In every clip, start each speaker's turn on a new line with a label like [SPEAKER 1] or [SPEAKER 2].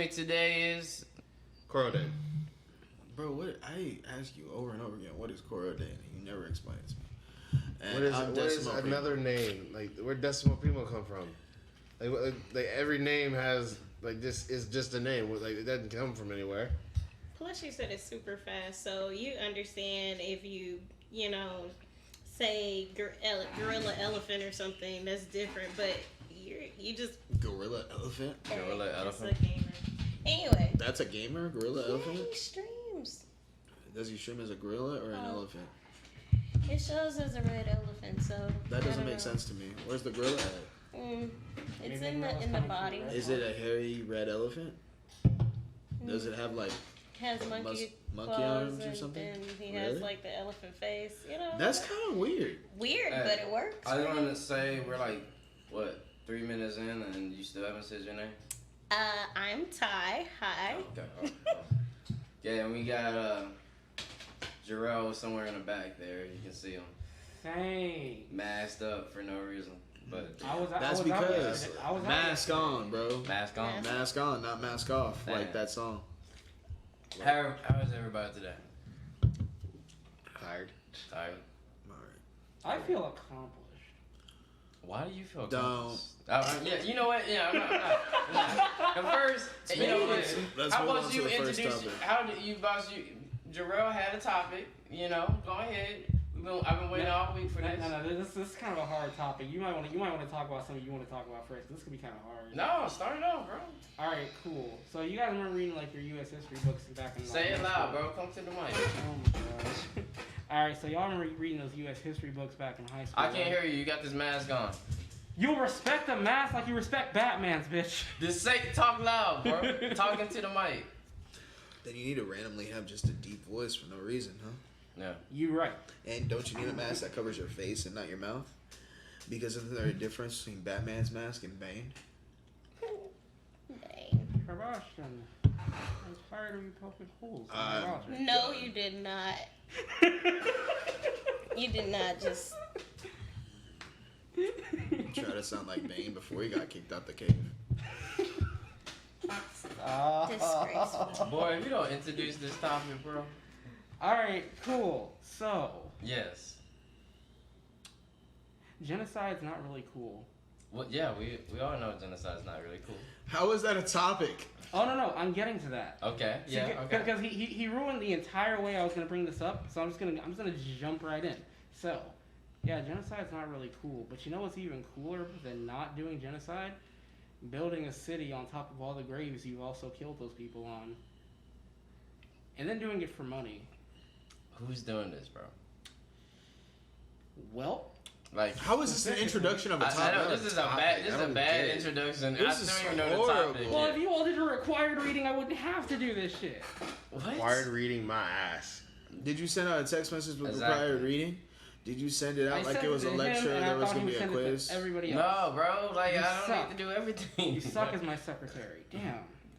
[SPEAKER 1] topic today is
[SPEAKER 2] Coral Day.
[SPEAKER 3] Bro, what I ask you over and over again, what is Coral Day? You never explain it to me. And
[SPEAKER 2] What is another name? Like, where Decimal Primo come from? Like every name has like this is just a name. Like it doesn't come from anywhere.
[SPEAKER 4] Plus, you said it's super fast, so you understand if you say gorilla elephant or something that's different, but you just
[SPEAKER 3] gorilla elephant.
[SPEAKER 1] Gorilla elephant.
[SPEAKER 4] That's a gamer. Anyway,
[SPEAKER 3] That's a gamer. Gorilla elephant.
[SPEAKER 4] he streams.
[SPEAKER 3] Does he stream as a gorilla or an elephant?
[SPEAKER 4] It shows as a red elephant, so
[SPEAKER 3] That doesn't make sense to me. Where's the gorilla at?
[SPEAKER 4] It's in the body.
[SPEAKER 3] Is it a hairy red elephant? Does it have like
[SPEAKER 4] Has monkey
[SPEAKER 3] arms or
[SPEAKER 4] and
[SPEAKER 3] something?
[SPEAKER 4] then he
[SPEAKER 3] Really?
[SPEAKER 4] has like the elephant face.
[SPEAKER 3] That's kind of weird.
[SPEAKER 4] Weird,
[SPEAKER 1] Hey,
[SPEAKER 4] but it works.
[SPEAKER 1] I just wanted to say we're like, what, 3 minutes in and you still haven't said your name?
[SPEAKER 4] I'm Ty. Hi.
[SPEAKER 1] Okay. Yeah, and we got Jarrell somewhere in the back there. You can see him.
[SPEAKER 5] Thanks.
[SPEAKER 1] Masked up for no reason. But
[SPEAKER 3] That's because mask on, bro.
[SPEAKER 1] mask on.
[SPEAKER 3] Mask on, not mask off,
[SPEAKER 1] Damn.
[SPEAKER 3] like that song.
[SPEAKER 1] How is everybody today?
[SPEAKER 2] Tired.
[SPEAKER 1] Tired?
[SPEAKER 3] All right.
[SPEAKER 5] I feel accomplished.
[SPEAKER 1] Why do you feel
[SPEAKER 3] Don't.
[SPEAKER 1] accomplished? Yeah, you know what? Yeah, I'm not. At first, you know what?
[SPEAKER 3] Let's
[SPEAKER 1] How
[SPEAKER 3] move
[SPEAKER 1] about
[SPEAKER 3] on
[SPEAKER 1] you
[SPEAKER 3] to the first
[SPEAKER 1] introduce?
[SPEAKER 3] topic.
[SPEAKER 1] How did you boss you? Jarrell had a topic. You know, go ahead. I've been waiting all week for this.
[SPEAKER 5] No, this is kind of a hard topic. You might want to talk about something you want to talk about first. This could be kind of hard.
[SPEAKER 1] No, start it off, bro.
[SPEAKER 5] All right, cool. So you guys remember reading like your U.S. history books back in
[SPEAKER 1] Say it loud, bro. Come to the mic.
[SPEAKER 5] Oh my gosh. All right, so y'all remember reading those U.S. history books back in high school?
[SPEAKER 1] I can't hear you. You got this mask on.
[SPEAKER 5] You'll respect the mask like you respect Batman's, bitch.
[SPEAKER 1] Just talk loud, bro. Talking to the mic.
[SPEAKER 3] Then you need to randomly have just a deep voice for no reason, huh?
[SPEAKER 1] Yeah.
[SPEAKER 5] You right.
[SPEAKER 3] And don't you need a mask that covers your face and not your mouth? Because isn't there a difference between Batman's mask and Bane?
[SPEAKER 4] Dang.
[SPEAKER 5] Sebastian, I'm tired of you poking holes.
[SPEAKER 4] No, you did not. You did not just.
[SPEAKER 3] Try to sound like Bane before he got kicked out the cave.
[SPEAKER 4] Disgraceful.
[SPEAKER 1] Boy, if you don't introduce this topic, bro.
[SPEAKER 5] All right, cool. So,
[SPEAKER 1] Yes.
[SPEAKER 5] genocide's not really cool.
[SPEAKER 1] Well, yeah, we all know genocide's not really cool.
[SPEAKER 3] How is that a topic?
[SPEAKER 5] Oh no, I'm getting to that.
[SPEAKER 1] Okay. Yeah. Okay.
[SPEAKER 5] Because he ruined the entire way I was gonna bring this up, so I'm just gonna jump right in. So, yeah, genocide's not really cool, but you know what's even cooler than not doing genocide? Building a city on top of all the graves you've also killed those people on, and then doing it for money.
[SPEAKER 1] Who's doing this, bro?
[SPEAKER 5] Well,
[SPEAKER 1] Like,
[SPEAKER 3] How is this an introduction of a topic?
[SPEAKER 1] I know this is a bad. This is a bad
[SPEAKER 3] get it.
[SPEAKER 1] introduction.
[SPEAKER 3] This
[SPEAKER 1] I
[SPEAKER 3] is
[SPEAKER 1] don't even know the
[SPEAKER 3] horrible.
[SPEAKER 1] topic.
[SPEAKER 5] well,
[SPEAKER 1] yet.
[SPEAKER 5] if you all did a required reading, I wouldn't have to do this shit.
[SPEAKER 1] What?
[SPEAKER 2] Required reading my ass.
[SPEAKER 3] Did you send out a text message with
[SPEAKER 1] Exactly.
[SPEAKER 3] required reading? Did you send it out
[SPEAKER 5] I
[SPEAKER 3] like
[SPEAKER 5] sent
[SPEAKER 3] it was
[SPEAKER 5] to
[SPEAKER 3] a
[SPEAKER 5] him,
[SPEAKER 3] lecture
[SPEAKER 5] and
[SPEAKER 3] or there
[SPEAKER 5] I
[SPEAKER 3] was
[SPEAKER 5] thought
[SPEAKER 3] going
[SPEAKER 5] he
[SPEAKER 3] to be a
[SPEAKER 5] would send it to
[SPEAKER 3] quiz?
[SPEAKER 5] everybody else.
[SPEAKER 1] No, bro. Like
[SPEAKER 5] You
[SPEAKER 1] I don't
[SPEAKER 5] suck.
[SPEAKER 1] need to do everything.
[SPEAKER 5] You suck as my secretary. Damn.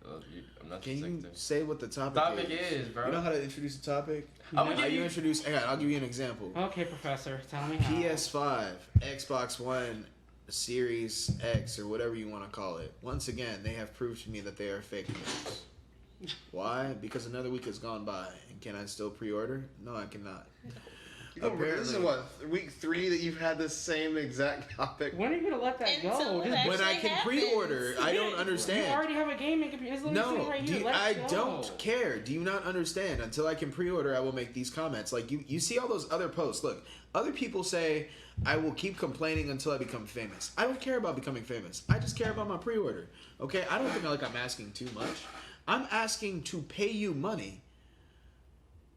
[SPEAKER 1] Well, I'm not
[SPEAKER 3] Can
[SPEAKER 1] your
[SPEAKER 3] you
[SPEAKER 1] secretary.
[SPEAKER 3] say what the topic,
[SPEAKER 1] Topic is, bro.
[SPEAKER 3] You know how to introduce a topic?
[SPEAKER 1] I'm gonna
[SPEAKER 3] How
[SPEAKER 1] give
[SPEAKER 3] you
[SPEAKER 1] you.
[SPEAKER 3] introduce? Hang on, I'll give you an example.
[SPEAKER 5] Okay, Professor, tell me how.
[SPEAKER 3] PS5, Xbox One, Series X, or whatever you want to call it. Once again, they have proved to me that they are fake news. Why? Because another week has gone by, and can I still pre-order? No, I cannot.
[SPEAKER 2] This is what, week 3 that you've had this same exact topic?
[SPEAKER 5] When are you gonna let that
[SPEAKER 4] Until
[SPEAKER 5] go?
[SPEAKER 4] it
[SPEAKER 5] Just-
[SPEAKER 3] When I
[SPEAKER 4] actually
[SPEAKER 3] can pre-order,
[SPEAKER 4] happens.
[SPEAKER 3] I don't
[SPEAKER 5] You
[SPEAKER 3] understand.
[SPEAKER 5] already have a gaming computer. It's literally sitting
[SPEAKER 3] No,
[SPEAKER 5] right here. Let
[SPEAKER 3] I
[SPEAKER 5] it go.
[SPEAKER 3] don't care. Do you not understand? Until I can pre-order, I will make these comments. Like you see all those other posts. Look, other people say I will keep complaining until I become famous. I don't care about becoming famous. I just care about my pre-order. Okay, I don't think I'm asking too much. I'm asking to pay you money,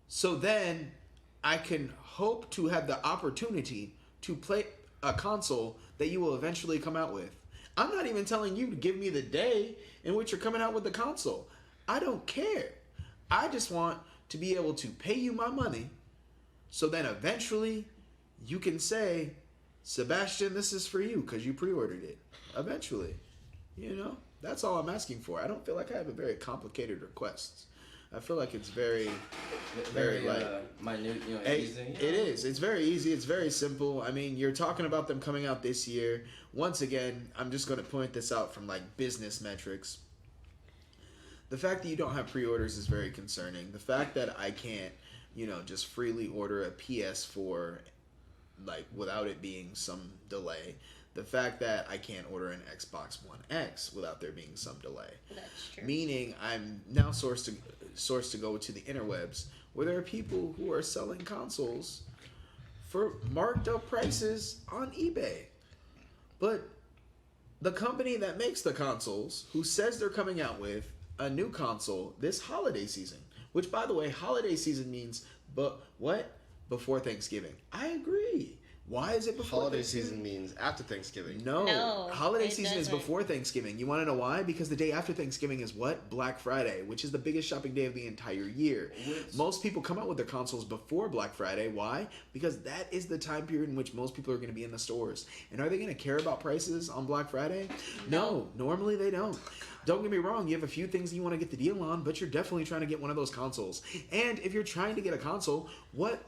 [SPEAKER 3] so then I can hope to have the opportunity to play a console that you will eventually come out with. I'm not even telling you to give me the day in which you're coming out with the console. I don't care. I just want to be able to pay you my money so then eventually you can say, Sebastian, this is for you because you pre-ordered it. Eventually. You know? That's all I'm asking for. I don't feel like I have a very complicated request. I feel like it's very like
[SPEAKER 1] minute, easy.
[SPEAKER 3] it is. It's very easy. It's very simple. I mean, you're talking about them coming out this year. Once again, I'm just going to point this out from like business metrics. The fact that you don't have pre-orders is very concerning. The fact that I can't, just freely order a PS4, like, without it being some delay. The fact that I can't order an Xbox One X without there being some delay.
[SPEAKER 4] That's true.
[SPEAKER 3] Meaning I'm now sourced to go to the interwebs where there are people who are selling consoles for marked up prices on eBay. But the company that makes the consoles, who says they're coming out with a new console this holiday season, which, by the way, holiday season means before Thanksgiving. I agree. Why is it before
[SPEAKER 2] Holiday
[SPEAKER 3] Thanksgiving?
[SPEAKER 2] season means after Thanksgiving.
[SPEAKER 3] No, holiday
[SPEAKER 4] it
[SPEAKER 3] season is
[SPEAKER 4] doesn't.
[SPEAKER 3] before Thanksgiving. You want to know why? Because the day after Thanksgiving is what? Black Friday, which is the biggest shopping day of the entire year. Most people come out with their consoles before Black Friday. Why? Because that is the time period in which most people are going to be in the stores. And are they going to care about prices on Black Friday? No, normally they don't. Don't get me wrong, you have a few things you want to get the deal on, but you're definitely trying to get one of those consoles. And if you're trying to get a console, what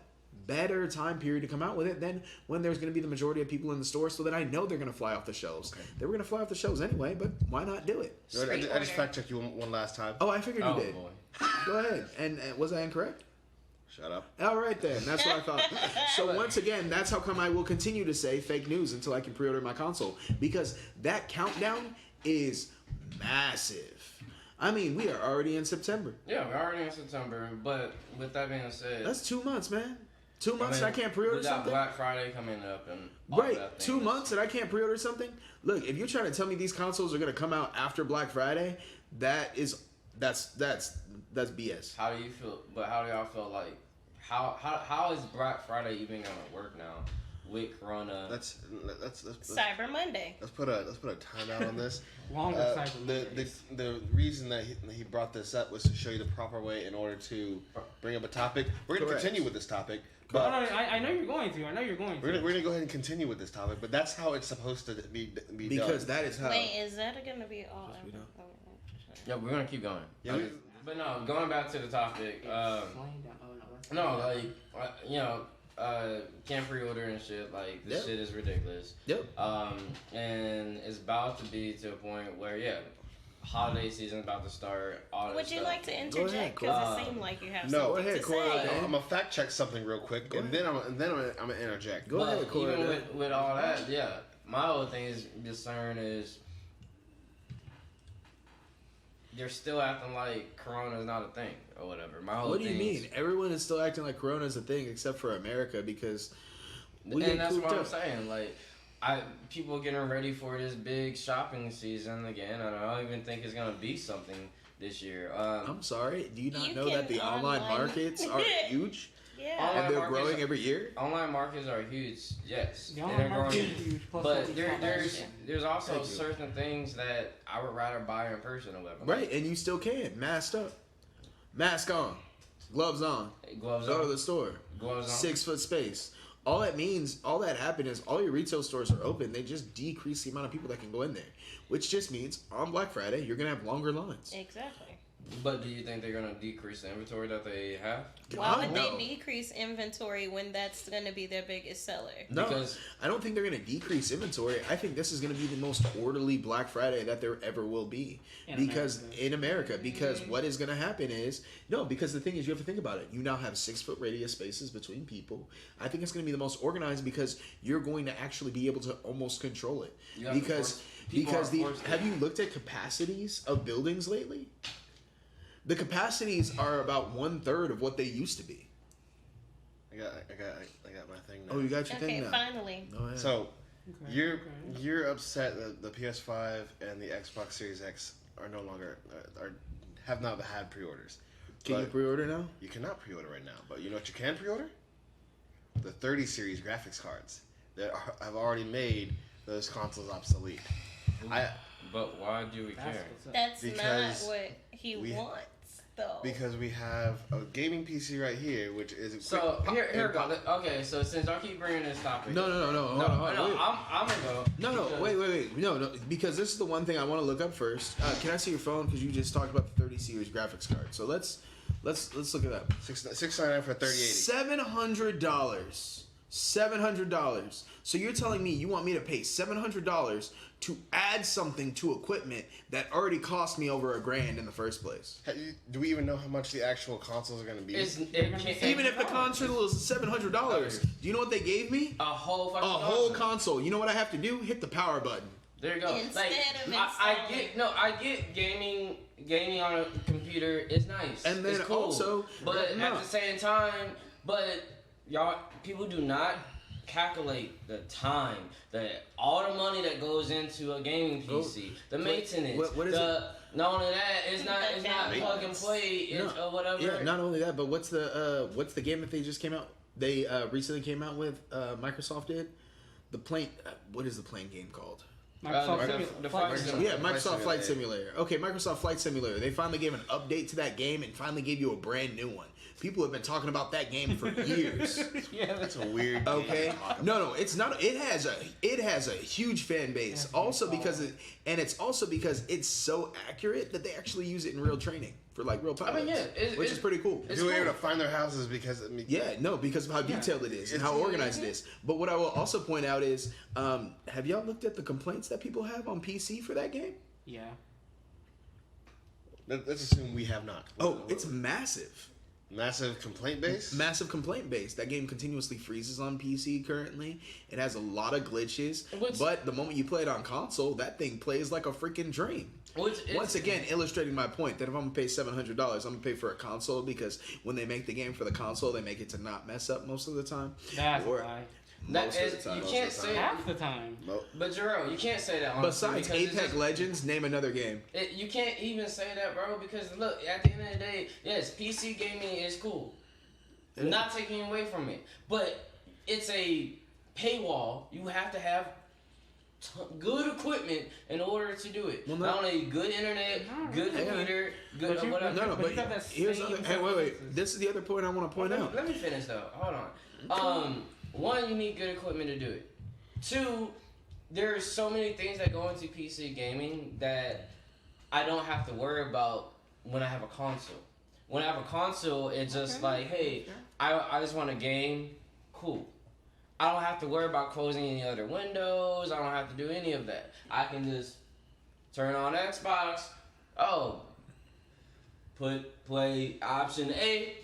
[SPEAKER 3] better time period to come out with it than when there's going to be the majority of people in the store, so that I know they're going to fly off the shelves. Okay. They were going to fly off the shelves anyway, but why not do it?
[SPEAKER 2] I just fact checked you one last time.
[SPEAKER 3] Oh, I figured you did.
[SPEAKER 1] Boy.
[SPEAKER 3] Go ahead. And was I incorrect?
[SPEAKER 2] Shut up.
[SPEAKER 3] All right then, that's what I thought. So once again, that's how come I will continue to say fake news until I can pre-order my console, because that countdown is massive. I mean, we are already in September.
[SPEAKER 1] Yeah, we're already in September, but with that being said,
[SPEAKER 3] That's 2 months, man. 2 months and I can't pre-order
[SPEAKER 1] we got
[SPEAKER 3] something?
[SPEAKER 1] Black Friday coming up and all
[SPEAKER 3] Right,
[SPEAKER 1] that
[SPEAKER 3] 2 months and I can't pre-order something? Look, if you're trying to tell me these consoles are going to come out after Black Friday, that's BS.
[SPEAKER 1] How do you feel? But how do y'all feel like? How is Black Friday even gonna work now with Corona?
[SPEAKER 2] Let's
[SPEAKER 4] Cyber Monday.
[SPEAKER 2] let's put a timeout on this.
[SPEAKER 5] Longer Cyber Mondays.
[SPEAKER 2] The reason that he brought this up was to show you the proper way in order to bring up a topic. We're going to
[SPEAKER 3] Correct.
[SPEAKER 2] continue with this topic,
[SPEAKER 5] No,
[SPEAKER 2] but
[SPEAKER 5] I know you're going to. I know you're going to.
[SPEAKER 2] we're gonna go ahead and continue with this topic. But that's how it's supposed to be
[SPEAKER 3] Because
[SPEAKER 2] done.
[SPEAKER 3] that is how.
[SPEAKER 4] Wait, is that going to be all?
[SPEAKER 3] we don't.
[SPEAKER 1] Yeah, we're gonna keep going.
[SPEAKER 2] Yeah,
[SPEAKER 1] But no, going back to the topic. Can't pre-order and shit. Like this
[SPEAKER 3] Yep.
[SPEAKER 1] shit is ridiculous.
[SPEAKER 3] Yep.
[SPEAKER 1] And it's about to be to a point where holiday season about to start. All this
[SPEAKER 4] Would you
[SPEAKER 1] stuff.
[SPEAKER 4] like to
[SPEAKER 3] ahead,
[SPEAKER 4] interject? Because it seemed like you have
[SPEAKER 2] No,
[SPEAKER 4] something
[SPEAKER 3] go ahead,
[SPEAKER 4] to
[SPEAKER 3] Cora.
[SPEAKER 4] say.
[SPEAKER 2] I'm gonna fact check something real quick,
[SPEAKER 3] Go
[SPEAKER 2] and then I'm gonna interject.
[SPEAKER 3] Go ahead, Corey.
[SPEAKER 1] Even with all that, my whole thing is concern is they're still acting like Corona is not a thing or whatever. My whole
[SPEAKER 3] What do you
[SPEAKER 1] thing
[SPEAKER 3] mean? Everyone is still acting like Corona is a thing except for America because we
[SPEAKER 1] and
[SPEAKER 3] get
[SPEAKER 1] that's
[SPEAKER 3] cooped
[SPEAKER 1] what I'm
[SPEAKER 3] up.
[SPEAKER 1] saying. Like, people getting ready for this big shopping season again, and I don't even think it's gonna be something this year.
[SPEAKER 3] I'm sorry. Do you not
[SPEAKER 4] You
[SPEAKER 3] know that
[SPEAKER 4] can
[SPEAKER 3] the online
[SPEAKER 4] online-
[SPEAKER 3] markets are huge
[SPEAKER 4] Yeah.
[SPEAKER 1] Online
[SPEAKER 3] and they're
[SPEAKER 1] markets
[SPEAKER 3] growing
[SPEAKER 1] are-
[SPEAKER 3] every year?
[SPEAKER 1] Online markets are huge, yes.
[SPEAKER 5] The
[SPEAKER 1] and
[SPEAKER 5] online
[SPEAKER 1] they're
[SPEAKER 5] market
[SPEAKER 1] growing.
[SPEAKER 5] is huge. Plus
[SPEAKER 1] But
[SPEAKER 5] all these products.
[SPEAKER 1] there's also
[SPEAKER 3] Thank you.
[SPEAKER 1] certain things that I would rather buy in person or whatever.
[SPEAKER 3] Right, and you still can. Masked up. Mask on. Gloves on.
[SPEAKER 1] Like, gloves
[SPEAKER 3] Go
[SPEAKER 1] on.
[SPEAKER 3] to the store.
[SPEAKER 1] Gloves on.
[SPEAKER 3] 6 foot space. All that means, all that happened is all your retail stores are open. They just decrease the amount of people that can go in there. Which just means on Black Friday, you're going to have longer lines.
[SPEAKER 4] Exactly.
[SPEAKER 1] But do you think they're gonna decrease the inventory that they have?
[SPEAKER 4] Why would
[SPEAKER 3] No.
[SPEAKER 4] they decrease inventory when that's going to be their biggest seller?
[SPEAKER 3] No,
[SPEAKER 1] Because-
[SPEAKER 3] I don't think they're going to decrease inventory. I think this is going to be the most orderly Black Friday that there ever will be. In America, because what is going to happen is, because the thing is, you have to think about it. You now have 6 foot radius spaces between people. I think it's going to be the most organized because you're going to actually be able to almost control it.
[SPEAKER 1] You have to
[SPEAKER 3] Because
[SPEAKER 1] people are forced to-
[SPEAKER 3] have you looked at capacities of buildings lately? The capacities are about 1/3 of what they used to be.
[SPEAKER 2] I got my thing now.
[SPEAKER 3] Oh, you got your
[SPEAKER 4] Okay,
[SPEAKER 3] thing now.
[SPEAKER 4] finally.
[SPEAKER 3] Go ahead.
[SPEAKER 2] So
[SPEAKER 5] Okay,
[SPEAKER 2] you're upset that the PS5 and the Xbox Series X are no longer have not had pre-orders.
[SPEAKER 3] Can you
[SPEAKER 2] But
[SPEAKER 3] pre-order now?
[SPEAKER 2] you cannot pre-order right now, but you know what you can pre-order? The 30 series graphics cards that have already made those consoles obsolete.
[SPEAKER 1] But why do we
[SPEAKER 5] That's
[SPEAKER 1] care?
[SPEAKER 5] what's up.
[SPEAKER 4] That's
[SPEAKER 2] Because
[SPEAKER 4] not what he
[SPEAKER 2] we-
[SPEAKER 4] wants, though.
[SPEAKER 2] Because we have a gaming PC right here, which is
[SPEAKER 1] So
[SPEAKER 2] quick-
[SPEAKER 1] here
[SPEAKER 2] and
[SPEAKER 1] we go. Okay, so since y'all keep bringing this topic,
[SPEAKER 3] No. Hold on, wait.
[SPEAKER 1] I'm gonna go.
[SPEAKER 3] No,
[SPEAKER 1] because-
[SPEAKER 3] wait. No, because this is the one thing I want to look up first. Can I see your phone? Because you just talked about the 30 series graphics card. So let's look it up.
[SPEAKER 2] $699 for 3080.
[SPEAKER 3] $700. $700. So you're telling me you want me to pay $700 to add something to equipment that already cost me over $1,000 in the first place?
[SPEAKER 2] Do we even know how much the actual consoles are going to be?
[SPEAKER 3] Even if the console is $700, do you know what they gave me?
[SPEAKER 1] A whole fucking
[SPEAKER 3] whole console. You know what I have to do? Hit the power button.
[SPEAKER 1] There you go.
[SPEAKER 4] Instead of
[SPEAKER 1] I get gaming on a computer is nice.
[SPEAKER 3] And then
[SPEAKER 1] it's cool.
[SPEAKER 3] also,
[SPEAKER 1] but at the same time, people do not calculate the time, all the money that goes into a gaming PC, the maintenance,
[SPEAKER 3] what is it?
[SPEAKER 1] Not only that, it's not plug and play, or whatever.
[SPEAKER 3] Yeah, not only that, but what's the game that they just came out? They recently came out with Microsoft did the plane. What is the plane game called? Microsoft Flight Simulator. Okay, Microsoft Flight Simulator. They finally gave an update to that game and finally gave you a brand new one. People have been talking about that game for years.
[SPEAKER 2] Yeah, that's a weird game.
[SPEAKER 3] Okay, no, it's not. It has a huge fan base. Also because it's also because it's so accurate that they actually use it in real training for like real pilots. Which is pretty cool.
[SPEAKER 2] They were able to find their houses because
[SPEAKER 3] because of how detailed it is and how organized it is. But what I will also point out is, have y'all looked at the complaints that people have on PC for that game?
[SPEAKER 5] Yeah.
[SPEAKER 2] Let's assume we have not.
[SPEAKER 3] It's massive.
[SPEAKER 2] Massive complaint base?
[SPEAKER 3] Massive complaint base. That game continuously freezes on PC currently. It has a lot of glitches. But the moment you play it on console, that thing plays like a freaking dream. Once again, illustrating my point that if I'm going to pay $700, I'm going to pay for a console because when they make the game for the console, they make it to not mess up most of the time.
[SPEAKER 5] That's a lie.
[SPEAKER 3] Most of the time.
[SPEAKER 1] You can't say
[SPEAKER 5] half the time.
[SPEAKER 1] But Jerome, you can't say that. Honestly,
[SPEAKER 3] besides Apex Legends, name another game.
[SPEAKER 1] You can't even say that, bro, because look, at the end of the day, yes, PC gaming is cool. I'm not taking away from it, but it's a paywall. You have to have good equipment in order to do it. Not only good internet, good computer, good whatever.
[SPEAKER 3] But here's the other. Hey, wait. This is the other point I want to point out.
[SPEAKER 1] Let me finish though. Hold on. One, you need good equipment to do it. Two, there's so many things that go into PC gaming that I don't have to worry about when I have a console. When I have a console, it's just like, hey, I just want a game. Cool. I don't have to worry about closing any other windows. I don't have to do any of that. I can just turn on Xbox. Play option A,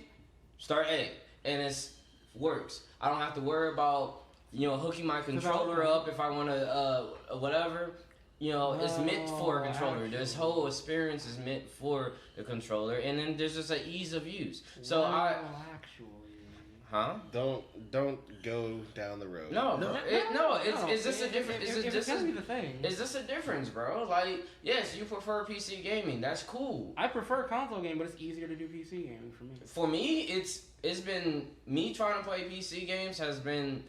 [SPEAKER 1] start A, and it works. I don't have to worry about, hooking my controller up if I want to, whatever. It's meant for a controller. This whole experience is meant for the controller, and then there's just an ease of use. So
[SPEAKER 2] Don't go down the road.
[SPEAKER 1] Is this a difference? Is this a difference, bro? Like, yes, you prefer PC gaming. That's cool.
[SPEAKER 5] I prefer console game, but it's easier to do PC gaming for me.
[SPEAKER 1] For me, it's been me trying to play PC games has been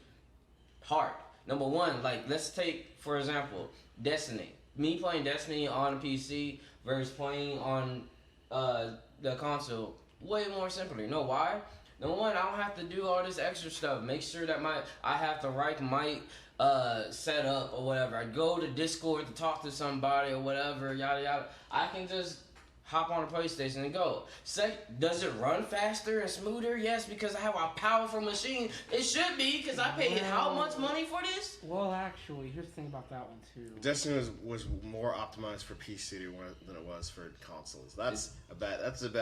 [SPEAKER 1] hard. Number one, like let's take for example Destiny. Me playing Destiny on a PC versus playing on the console, way more simpler. You know why? Number one, I don't have to do all this extra stuff. Make sure that I have the right mic set up or whatever. I go to Discord to talk to somebody or whatever, yada yada. I can just hop on a PlayStation and go. Does it run faster and smoother? Yes, because I have a powerful machine. It should be, because I paid how much money for this?
[SPEAKER 5] Well, actually, here's the thing about that one, too.
[SPEAKER 2] Destiny was more optimized for PC than it was for consoles. That's a bad example.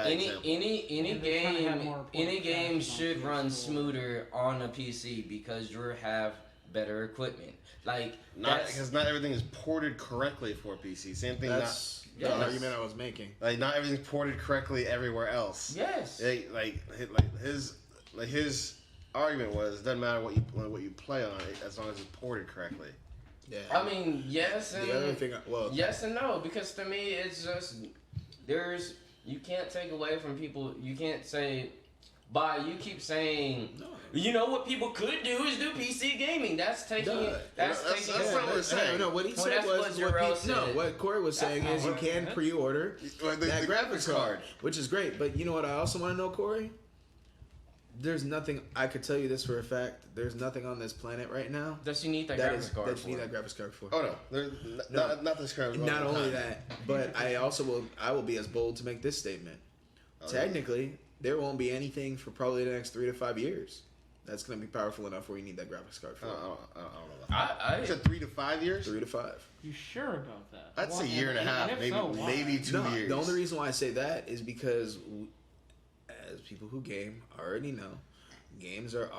[SPEAKER 1] Any game should run smoother on a PC because you have better equipment.
[SPEAKER 2] Because not everything is ported correctly for PC. Same thing.
[SPEAKER 3] That's the argument I was making.
[SPEAKER 2] Not everything's ported correctly everywhere else.
[SPEAKER 1] Yes.
[SPEAKER 2] His argument was it doesn't matter what you play on it as long as it's ported correctly.
[SPEAKER 3] Yeah.
[SPEAKER 1] I mean, yes and
[SPEAKER 3] the other thing.
[SPEAKER 1] Yes and no, because to me it's just you can't take away from people. You can't say. You keep saying, what people could do is do PC gaming. That's taking. That's
[SPEAKER 2] what we're saying.
[SPEAKER 3] No, what he said what Corey was saying is you can pre-order that graphics card, which is great. But you know what I also want to know, Corey? There's nothing. I could tell you this for a fact. There's nothing on this planet right now
[SPEAKER 1] that you need that graphics card
[SPEAKER 3] that you need that graphics card for.
[SPEAKER 2] Oh no, not this current.
[SPEAKER 3] Not only that, but I will be as bold to make this statement. Technically. There won't be anything for probably the next 3 to 5 years. That's going to be powerful enough where you need that graphics card for.
[SPEAKER 2] I don't know about that.
[SPEAKER 1] I
[SPEAKER 2] You said 3 to 5 years?
[SPEAKER 3] 3 to 5.
[SPEAKER 5] You sure about that?
[SPEAKER 2] I'd say a year and a half,
[SPEAKER 5] if
[SPEAKER 2] maybe
[SPEAKER 5] so, why?
[SPEAKER 2] maybe 2
[SPEAKER 3] No,
[SPEAKER 2] years.
[SPEAKER 3] the only reason why I say that is because, as people who game already know, games are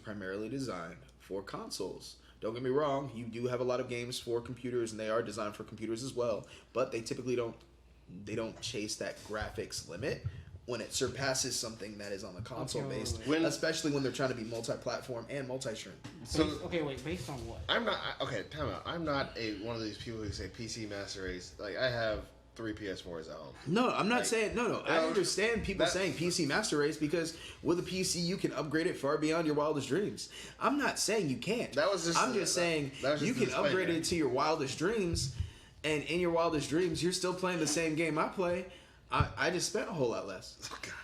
[SPEAKER 3] primarily designed for consoles. Don't get me wrong, you do have a lot of games for computers, and they are designed for computers as well. But they typically don't chase that graphics limit when it surpasses something that is on the console based, especially when they're trying to be multi-platform and multi-stream.
[SPEAKER 5] So based on what?
[SPEAKER 2] I'm not time out. I'm not one of these people who say PC master race. Like, I have 3 PS4s at home.
[SPEAKER 3] No, I'm not saying no. I understand people saying PC master race because with a PC you can upgrade it far beyond your wildest dreams. I'm not saying you can't. I'm just saying you can upgrade it to your wildest dreams, and in your wildest dreams you're still playing the same game I play. I just spent a whole lot less.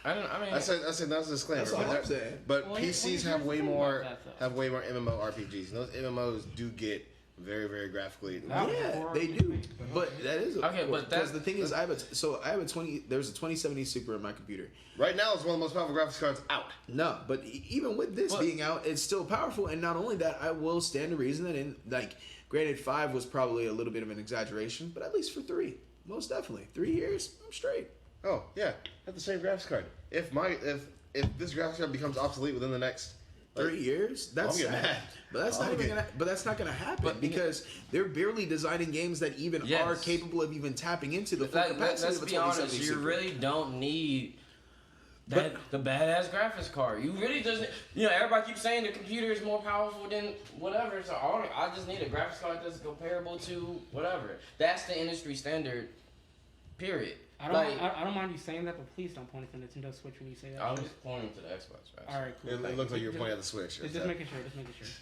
[SPEAKER 1] I
[SPEAKER 2] said that's a disclaimer.
[SPEAKER 3] That's all I'm saying.
[SPEAKER 2] But PCs have way more MMORPGs, and those MMOs do get very, very graphically.
[SPEAKER 3] Yeah, they do. But that is
[SPEAKER 1] because
[SPEAKER 3] the thing is, I have a 20. There's a 2070 Super in my computer.
[SPEAKER 2] Right now, it's one of the most powerful graphics cards out.
[SPEAKER 3] No, but even with this being out, it's still powerful. And not only that, I will stand to reason that granted, 5 was probably a little bit of an exaggeration, but at least for 3, most definitely 3 years, I'm straight.
[SPEAKER 2] Oh yeah, have the same graphics card. If this graphics card becomes obsolete within the next
[SPEAKER 3] 3 years, that's
[SPEAKER 2] I'll get
[SPEAKER 3] sad.
[SPEAKER 2] mad.
[SPEAKER 3] But that's not even gonna. But that's not gonna happen because they're barely designing games that even are capable of even tapping into the full capacity
[SPEAKER 1] let's
[SPEAKER 3] of a
[SPEAKER 1] be honest,
[SPEAKER 3] 2070
[SPEAKER 1] you
[SPEAKER 3] Super.
[SPEAKER 1] really don't need the badass graphics card. You really just, everybody keeps saying the computer is more powerful than whatever. So I just need a graphics card that's comparable to whatever. That's the industry standard. Period.
[SPEAKER 5] I don't mind you saying that, but please don't point at the Nintendo Switch when you say that.
[SPEAKER 1] I was pointing to the Xbox. Right?
[SPEAKER 5] All right, cool.
[SPEAKER 2] It looks like you're pointing at the Switch.
[SPEAKER 5] Just making sure.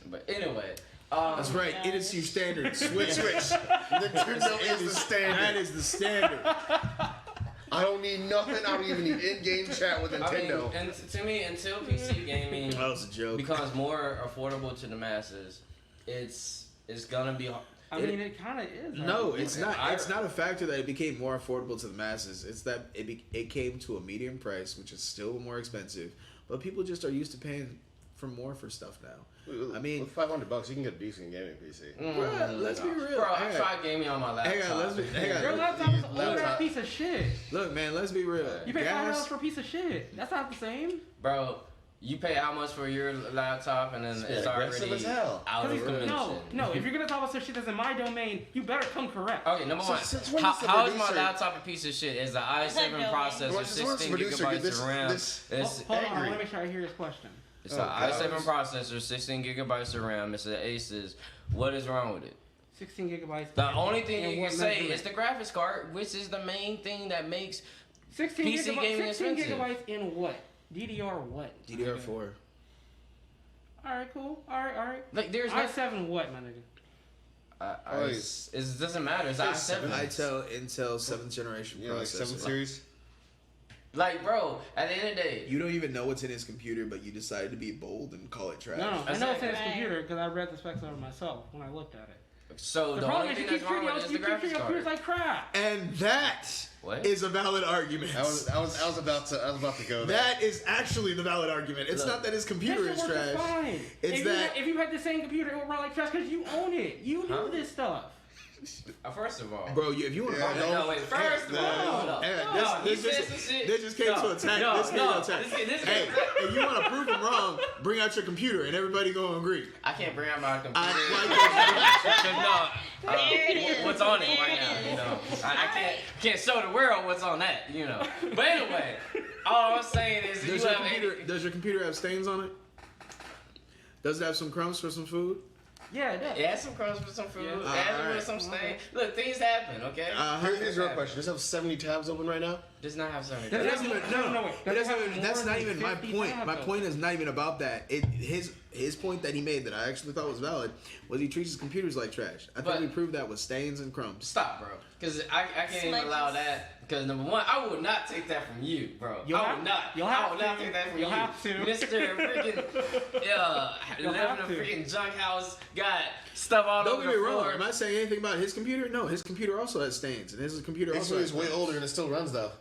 [SPEAKER 1] But anyway.
[SPEAKER 3] That's right. It is your standard. Switch.
[SPEAKER 2] Nintendo is the standard.
[SPEAKER 3] That is the standard.
[SPEAKER 2] I don't need nothing. I don't even need in-game chat with Nintendo.
[SPEAKER 1] And to me, until PC gaming
[SPEAKER 3] That was a joke.
[SPEAKER 1] becomes more affordable to the masses, it's gonna be.
[SPEAKER 5] I mean, it kind of is.
[SPEAKER 3] No, it's not. It's not a factor that it became more affordable to the masses. It's that it came to a medium price, which is still more expensive. But people just are used to paying more for stuff now. I mean,
[SPEAKER 2] with $500, you can get a decent gaming PC.
[SPEAKER 3] Bro, let's be real.
[SPEAKER 1] Bro, I tried gaming on my laptop.
[SPEAKER 3] Hang on.
[SPEAKER 5] Your laptop is an old-ass piece of shit.
[SPEAKER 3] Look, man, let's be real.
[SPEAKER 5] You pay $5 for a piece of shit. That's not the same.
[SPEAKER 1] Bro, you pay how much for your laptop, and then it's already
[SPEAKER 2] as hell.
[SPEAKER 1] out of commission.
[SPEAKER 5] No. If you're gonna talk about some shit that's in my domain, you better come correct.
[SPEAKER 1] Okay, number one. How is my laptop a piece of shit? It's an i7 processor, 16 gigabytes of RAM.
[SPEAKER 5] Hold on, I want to make sure I hear his question.
[SPEAKER 1] It's an i7 processor, 16 gigabytes of RAM. It's an Asus. What is wrong with it?
[SPEAKER 5] 16 gigabytes.
[SPEAKER 1] The only thing you can say is the graphics card, which is the main thing that makes
[SPEAKER 5] 16
[SPEAKER 1] PC gaming
[SPEAKER 5] 16
[SPEAKER 1] expensive.
[SPEAKER 5] gigabytes in what? DDR what?
[SPEAKER 3] DDR4.
[SPEAKER 5] Alright, cool. Alright.
[SPEAKER 1] Like there's
[SPEAKER 5] i7 what, my nigga?
[SPEAKER 1] It doesn't matter. It's i7.
[SPEAKER 3] Intel 7th generation processor.
[SPEAKER 2] Like 7 series.
[SPEAKER 1] Like, bro, at the end of the day,
[SPEAKER 3] You don't even know what's in his computer, but you decided to be bold and call it trash.
[SPEAKER 5] No, I know it's in his computer because I read the specs of it myself when I looked at it.
[SPEAKER 1] so the only thing that's wrong with it is the graphics
[SPEAKER 5] your computers
[SPEAKER 1] card.
[SPEAKER 5] like crap.
[SPEAKER 3] And that is a valid argument.
[SPEAKER 2] I was about to go there.
[SPEAKER 3] That is actually the valid argument. It's not that his computer is trash.
[SPEAKER 5] Fine.
[SPEAKER 3] It's
[SPEAKER 5] if you had the same computer, it would run like trash because you own it. You knew this stuff.
[SPEAKER 1] First of all,
[SPEAKER 3] Bro, if you want to
[SPEAKER 1] wait. First of all,
[SPEAKER 3] this just came to attack. This came to attack. Hey, if you want to prove him wrong, bring out your computer and everybody gonna agree.
[SPEAKER 1] I can't bring out my computer.
[SPEAKER 3] I
[SPEAKER 1] what's on it right now? I can't show the world what's on that. But anyway, all I'm saying is,
[SPEAKER 3] does your computer have stains on it? Does it have some crumbs for some food?
[SPEAKER 5] Yeah, it does.
[SPEAKER 1] It has some crumbs for some food.
[SPEAKER 5] Yeah.
[SPEAKER 1] It has with some stain. Look, things happen, okay?
[SPEAKER 2] Here's a real question. Does it have 70 tabs open right now?
[SPEAKER 1] Does not have 70.
[SPEAKER 3] That's not even my point. My point is not even about that. His point that he made that I actually thought was valid was he treats his computers like trash. I think we proved that with stains and crumbs.
[SPEAKER 1] Stop, bro. Because I can't even allow that. Because number one, I will not take that from you, bro. I will not take that from you.
[SPEAKER 5] You'll have to.
[SPEAKER 1] Mr. freaking living in a freaking junk house, got stuff all over the floor.
[SPEAKER 3] Don't get me wrong. Am I saying anything about his computer? No, his computer also has stains, and his computer also
[SPEAKER 2] is way older and it still runs though.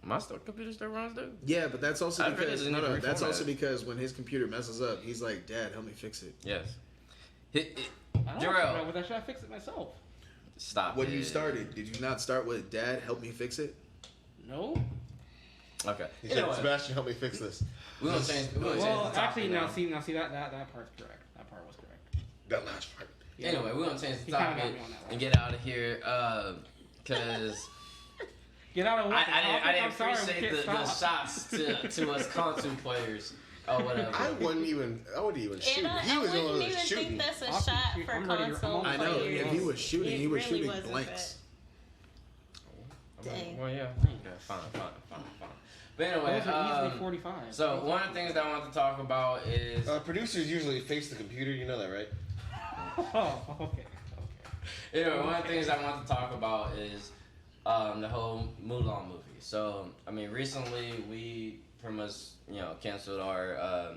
[SPEAKER 1] My computer still runs, dude.
[SPEAKER 3] Yeah, but that's also
[SPEAKER 1] I think
[SPEAKER 3] because
[SPEAKER 1] it's in the
[SPEAKER 3] that's also
[SPEAKER 1] reformat.
[SPEAKER 3] because when his computer messes up, he's like, "Dad, help me fix it."
[SPEAKER 1] Yes.
[SPEAKER 5] I don't know
[SPEAKER 1] Jarrell,
[SPEAKER 5] with that shit. I fix it myself.
[SPEAKER 1] stop.
[SPEAKER 3] When
[SPEAKER 1] it.
[SPEAKER 3] you started, did you not start with "Dad, help me fix it"?
[SPEAKER 5] No.
[SPEAKER 1] Okay.
[SPEAKER 2] He
[SPEAKER 1] You know
[SPEAKER 2] said,
[SPEAKER 1] what?
[SPEAKER 2] Sebastian, help me fix this.
[SPEAKER 1] We're gonna change. We're gonna change
[SPEAKER 5] Well,
[SPEAKER 1] the topic
[SPEAKER 5] actually,
[SPEAKER 1] now.
[SPEAKER 5] now see that part's correct. That part was correct.
[SPEAKER 2] That last part.
[SPEAKER 5] Yeah.
[SPEAKER 1] Anyway, we're gonna change the
[SPEAKER 5] He kinda got
[SPEAKER 1] topic
[SPEAKER 5] me on that one.
[SPEAKER 1] and get out of here. Cause
[SPEAKER 5] Get out of what?
[SPEAKER 1] I didn't
[SPEAKER 5] I'm sorry, we
[SPEAKER 1] appreciate
[SPEAKER 5] can't
[SPEAKER 1] the
[SPEAKER 5] stop.
[SPEAKER 1] shots to us console players or whatever.
[SPEAKER 2] I wouldn't even shoot.
[SPEAKER 4] And
[SPEAKER 2] He
[SPEAKER 4] I
[SPEAKER 2] was the one
[SPEAKER 4] wouldn't
[SPEAKER 2] that
[SPEAKER 4] even
[SPEAKER 2] was shooting.
[SPEAKER 4] think that's a
[SPEAKER 5] I'll
[SPEAKER 4] shot
[SPEAKER 5] shoot.
[SPEAKER 4] for
[SPEAKER 5] I'm ready to-
[SPEAKER 4] console
[SPEAKER 5] I'm
[SPEAKER 3] I know.
[SPEAKER 4] players.
[SPEAKER 3] If he was shooting,
[SPEAKER 4] It
[SPEAKER 3] he was
[SPEAKER 4] really
[SPEAKER 3] shooting
[SPEAKER 4] wasn't
[SPEAKER 3] blanks.
[SPEAKER 4] Dang.
[SPEAKER 1] Well, yeah. Fine. But anyway,
[SPEAKER 5] Those are easily 45.
[SPEAKER 1] so one of the things that I want to talk about is
[SPEAKER 2] Producers usually face the computer. You know that, right?
[SPEAKER 5] Oh, okay.
[SPEAKER 1] anyway, one of the things I want to talk about is the whole Mulan movie. So I mean, recently we pretty much canceled our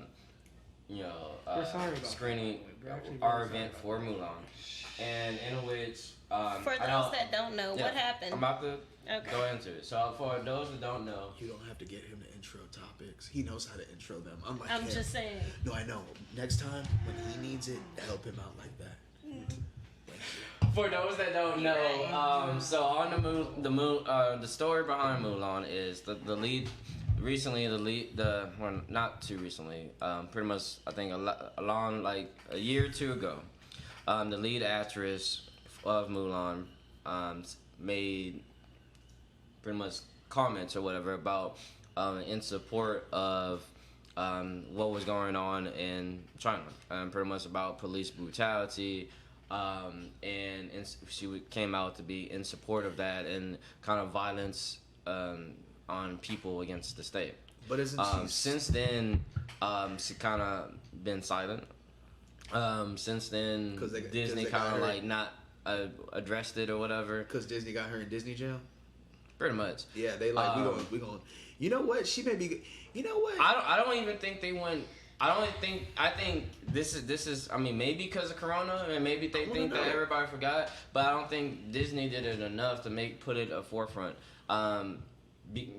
[SPEAKER 5] We're sorry about
[SPEAKER 1] screening
[SPEAKER 5] that. We're actually
[SPEAKER 1] our
[SPEAKER 5] very sorry
[SPEAKER 1] event
[SPEAKER 5] about
[SPEAKER 1] for Mulan, and in which
[SPEAKER 4] For
[SPEAKER 1] I
[SPEAKER 4] those
[SPEAKER 1] know-
[SPEAKER 4] that don't know,
[SPEAKER 1] yeah,
[SPEAKER 4] what happened?
[SPEAKER 1] I'm about to
[SPEAKER 4] Okay.
[SPEAKER 1] go into it. So for those that don't know,
[SPEAKER 3] You don't have to get him to intro topics. He knows how to intro them. Unlike
[SPEAKER 4] I'm
[SPEAKER 3] him.
[SPEAKER 4] just saying.
[SPEAKER 3] No, I know. Next time when he needs it, help him out like that.
[SPEAKER 1] for those that don't know, so on the story behind Mulan is the lead. Recently, well, not too recently, pretty much I think along like a year or two ago, the lead actress of Mulan made pretty much comments or whatever about in support of what was going on in China, pretty much about police brutality. And she came out to be in support of that and kind of violence on people against the state.
[SPEAKER 3] But isn't she?
[SPEAKER 1] Since then, she kind of been silent. Since then,
[SPEAKER 3] 'Cause they
[SPEAKER 1] Disney
[SPEAKER 3] got
[SPEAKER 1] kind of
[SPEAKER 3] her-
[SPEAKER 1] like not addressed it or whatever.
[SPEAKER 3] Because Disney got her in Disney jail.
[SPEAKER 1] Pretty much.
[SPEAKER 3] Yeah, they like we going. You know what? She may be. You know what?
[SPEAKER 1] I don't even think they went. I think this is. I mean, maybe because of Corona, and maybe they think that everybody forgot. But I don't think Disney did it enough to put it a forefront.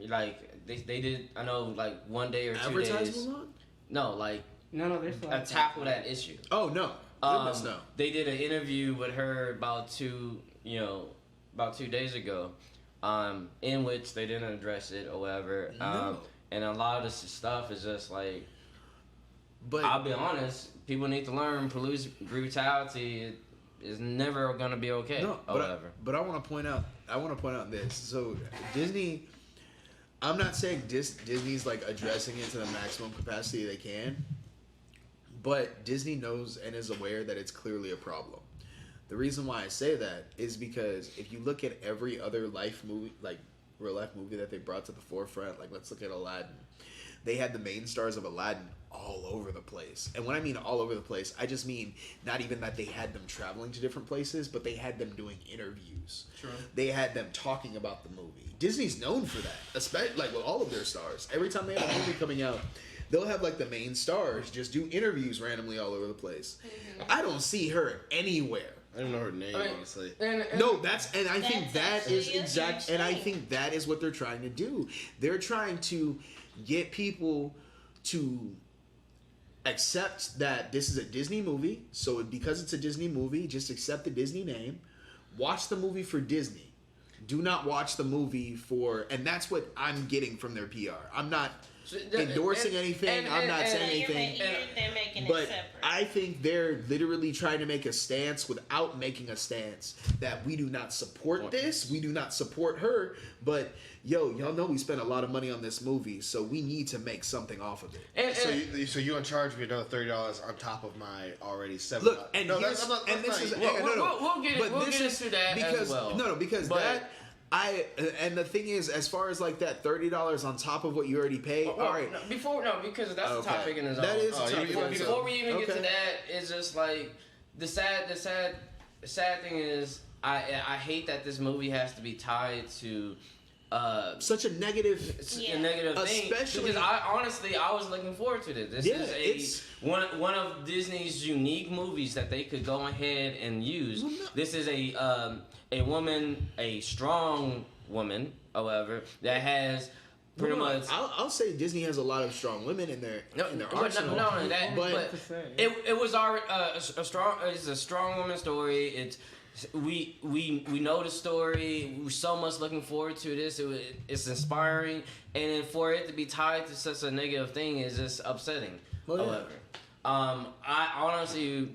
[SPEAKER 1] Like they did. I know, like 1 day or 2
[SPEAKER 3] Advertise
[SPEAKER 1] days.
[SPEAKER 3] Mulan?
[SPEAKER 1] No, like
[SPEAKER 5] No, they're still
[SPEAKER 1] tackle that issue.
[SPEAKER 3] Oh no! Goodness no.
[SPEAKER 1] They did an interview with her about 2 days ago, in which they didn't address it or whatever.
[SPEAKER 3] No.
[SPEAKER 1] And a lot of this stuff is just like.
[SPEAKER 3] But
[SPEAKER 1] I'll be honest. People need to learn police brutality is never gonna be okay.
[SPEAKER 3] no,
[SPEAKER 1] or whatever.
[SPEAKER 3] but I want to point out. this. So Disney. I'm not saying Disney's like addressing it to the maximum capacity they can, but Disney knows and is aware that it's clearly a problem. The reason why I say that is because if you look at every other life movie, like real life movie that they brought to the forefront, like let's look at Aladdin. They had the main stars of Aladdin all over the place. And when I mean all over the place, I just mean not even that they had them traveling to different places, but they had them doing interviews.
[SPEAKER 1] True.
[SPEAKER 3] They had them talking about the movie. Disney's known for that, especially like with all of their stars. Every time they have a movie coming out, they'll have like the main stars just do interviews randomly all over the place. I don't see her anywhere.
[SPEAKER 2] I don't know her name,
[SPEAKER 1] I mean,
[SPEAKER 2] honestly.
[SPEAKER 1] And
[SPEAKER 3] No, I think
[SPEAKER 4] That's
[SPEAKER 3] that is
[SPEAKER 4] actually a
[SPEAKER 3] exact,
[SPEAKER 4] huge
[SPEAKER 3] and I
[SPEAKER 4] thing.
[SPEAKER 3] think that is what they're trying to do. They're trying to get people to accept that this is a Disney movie. So because it's a Disney movie, just accept the Disney name. Watch the movie for Disney. Do not watch the movie for, and that's what I'm getting from their PR. I'm not endorsing anything. I'm not saying anything.
[SPEAKER 4] They're making it
[SPEAKER 3] But
[SPEAKER 4] separate.
[SPEAKER 3] I think they're literally trying to make a stance without making a stance that we do not support this, we do not support her, but y'all know we spent a lot of money on this movie, so we need to make something off of it.
[SPEAKER 2] So you gonna charge me another $30 on top of my already $7?
[SPEAKER 3] Look, and
[SPEAKER 2] no,
[SPEAKER 3] here's,
[SPEAKER 2] that's
[SPEAKER 3] and this is
[SPEAKER 2] not-
[SPEAKER 1] We'll get
[SPEAKER 3] but this
[SPEAKER 1] into
[SPEAKER 3] is
[SPEAKER 1] that
[SPEAKER 3] because
[SPEAKER 1] as well.
[SPEAKER 3] because
[SPEAKER 1] But-
[SPEAKER 3] that. And the thing is, as far as like that $30 on top of what you already paid, all right.
[SPEAKER 1] Because that's
[SPEAKER 3] Okay.
[SPEAKER 1] a topic in its own.
[SPEAKER 3] That is a
[SPEAKER 2] Oh,
[SPEAKER 3] topic.
[SPEAKER 2] you-
[SPEAKER 1] Before we even get
[SPEAKER 3] Okay.
[SPEAKER 1] to that, it's just like the sad thing is I hate that this movie has to be tied to
[SPEAKER 3] Such a negative.
[SPEAKER 1] a negative thing.
[SPEAKER 3] Especially-
[SPEAKER 1] Because I was looking forward to this. This
[SPEAKER 3] Yeah,
[SPEAKER 1] is one of Disney's unique movies that they could go ahead and use.
[SPEAKER 3] Well, no.
[SPEAKER 1] This is a woman, a strong woman, however, that has pretty much.
[SPEAKER 3] I'll say Disney has a lot of strong women in their arsenal.
[SPEAKER 1] Not only that,
[SPEAKER 3] but
[SPEAKER 1] it was already a strong. It's a strong woman story. It's we know the story. We're so much looking forward to this. It's inspiring, and then for it to be tied to such a negative thing is just upsetting.
[SPEAKER 3] Well, yeah.
[SPEAKER 1] However, I honestly,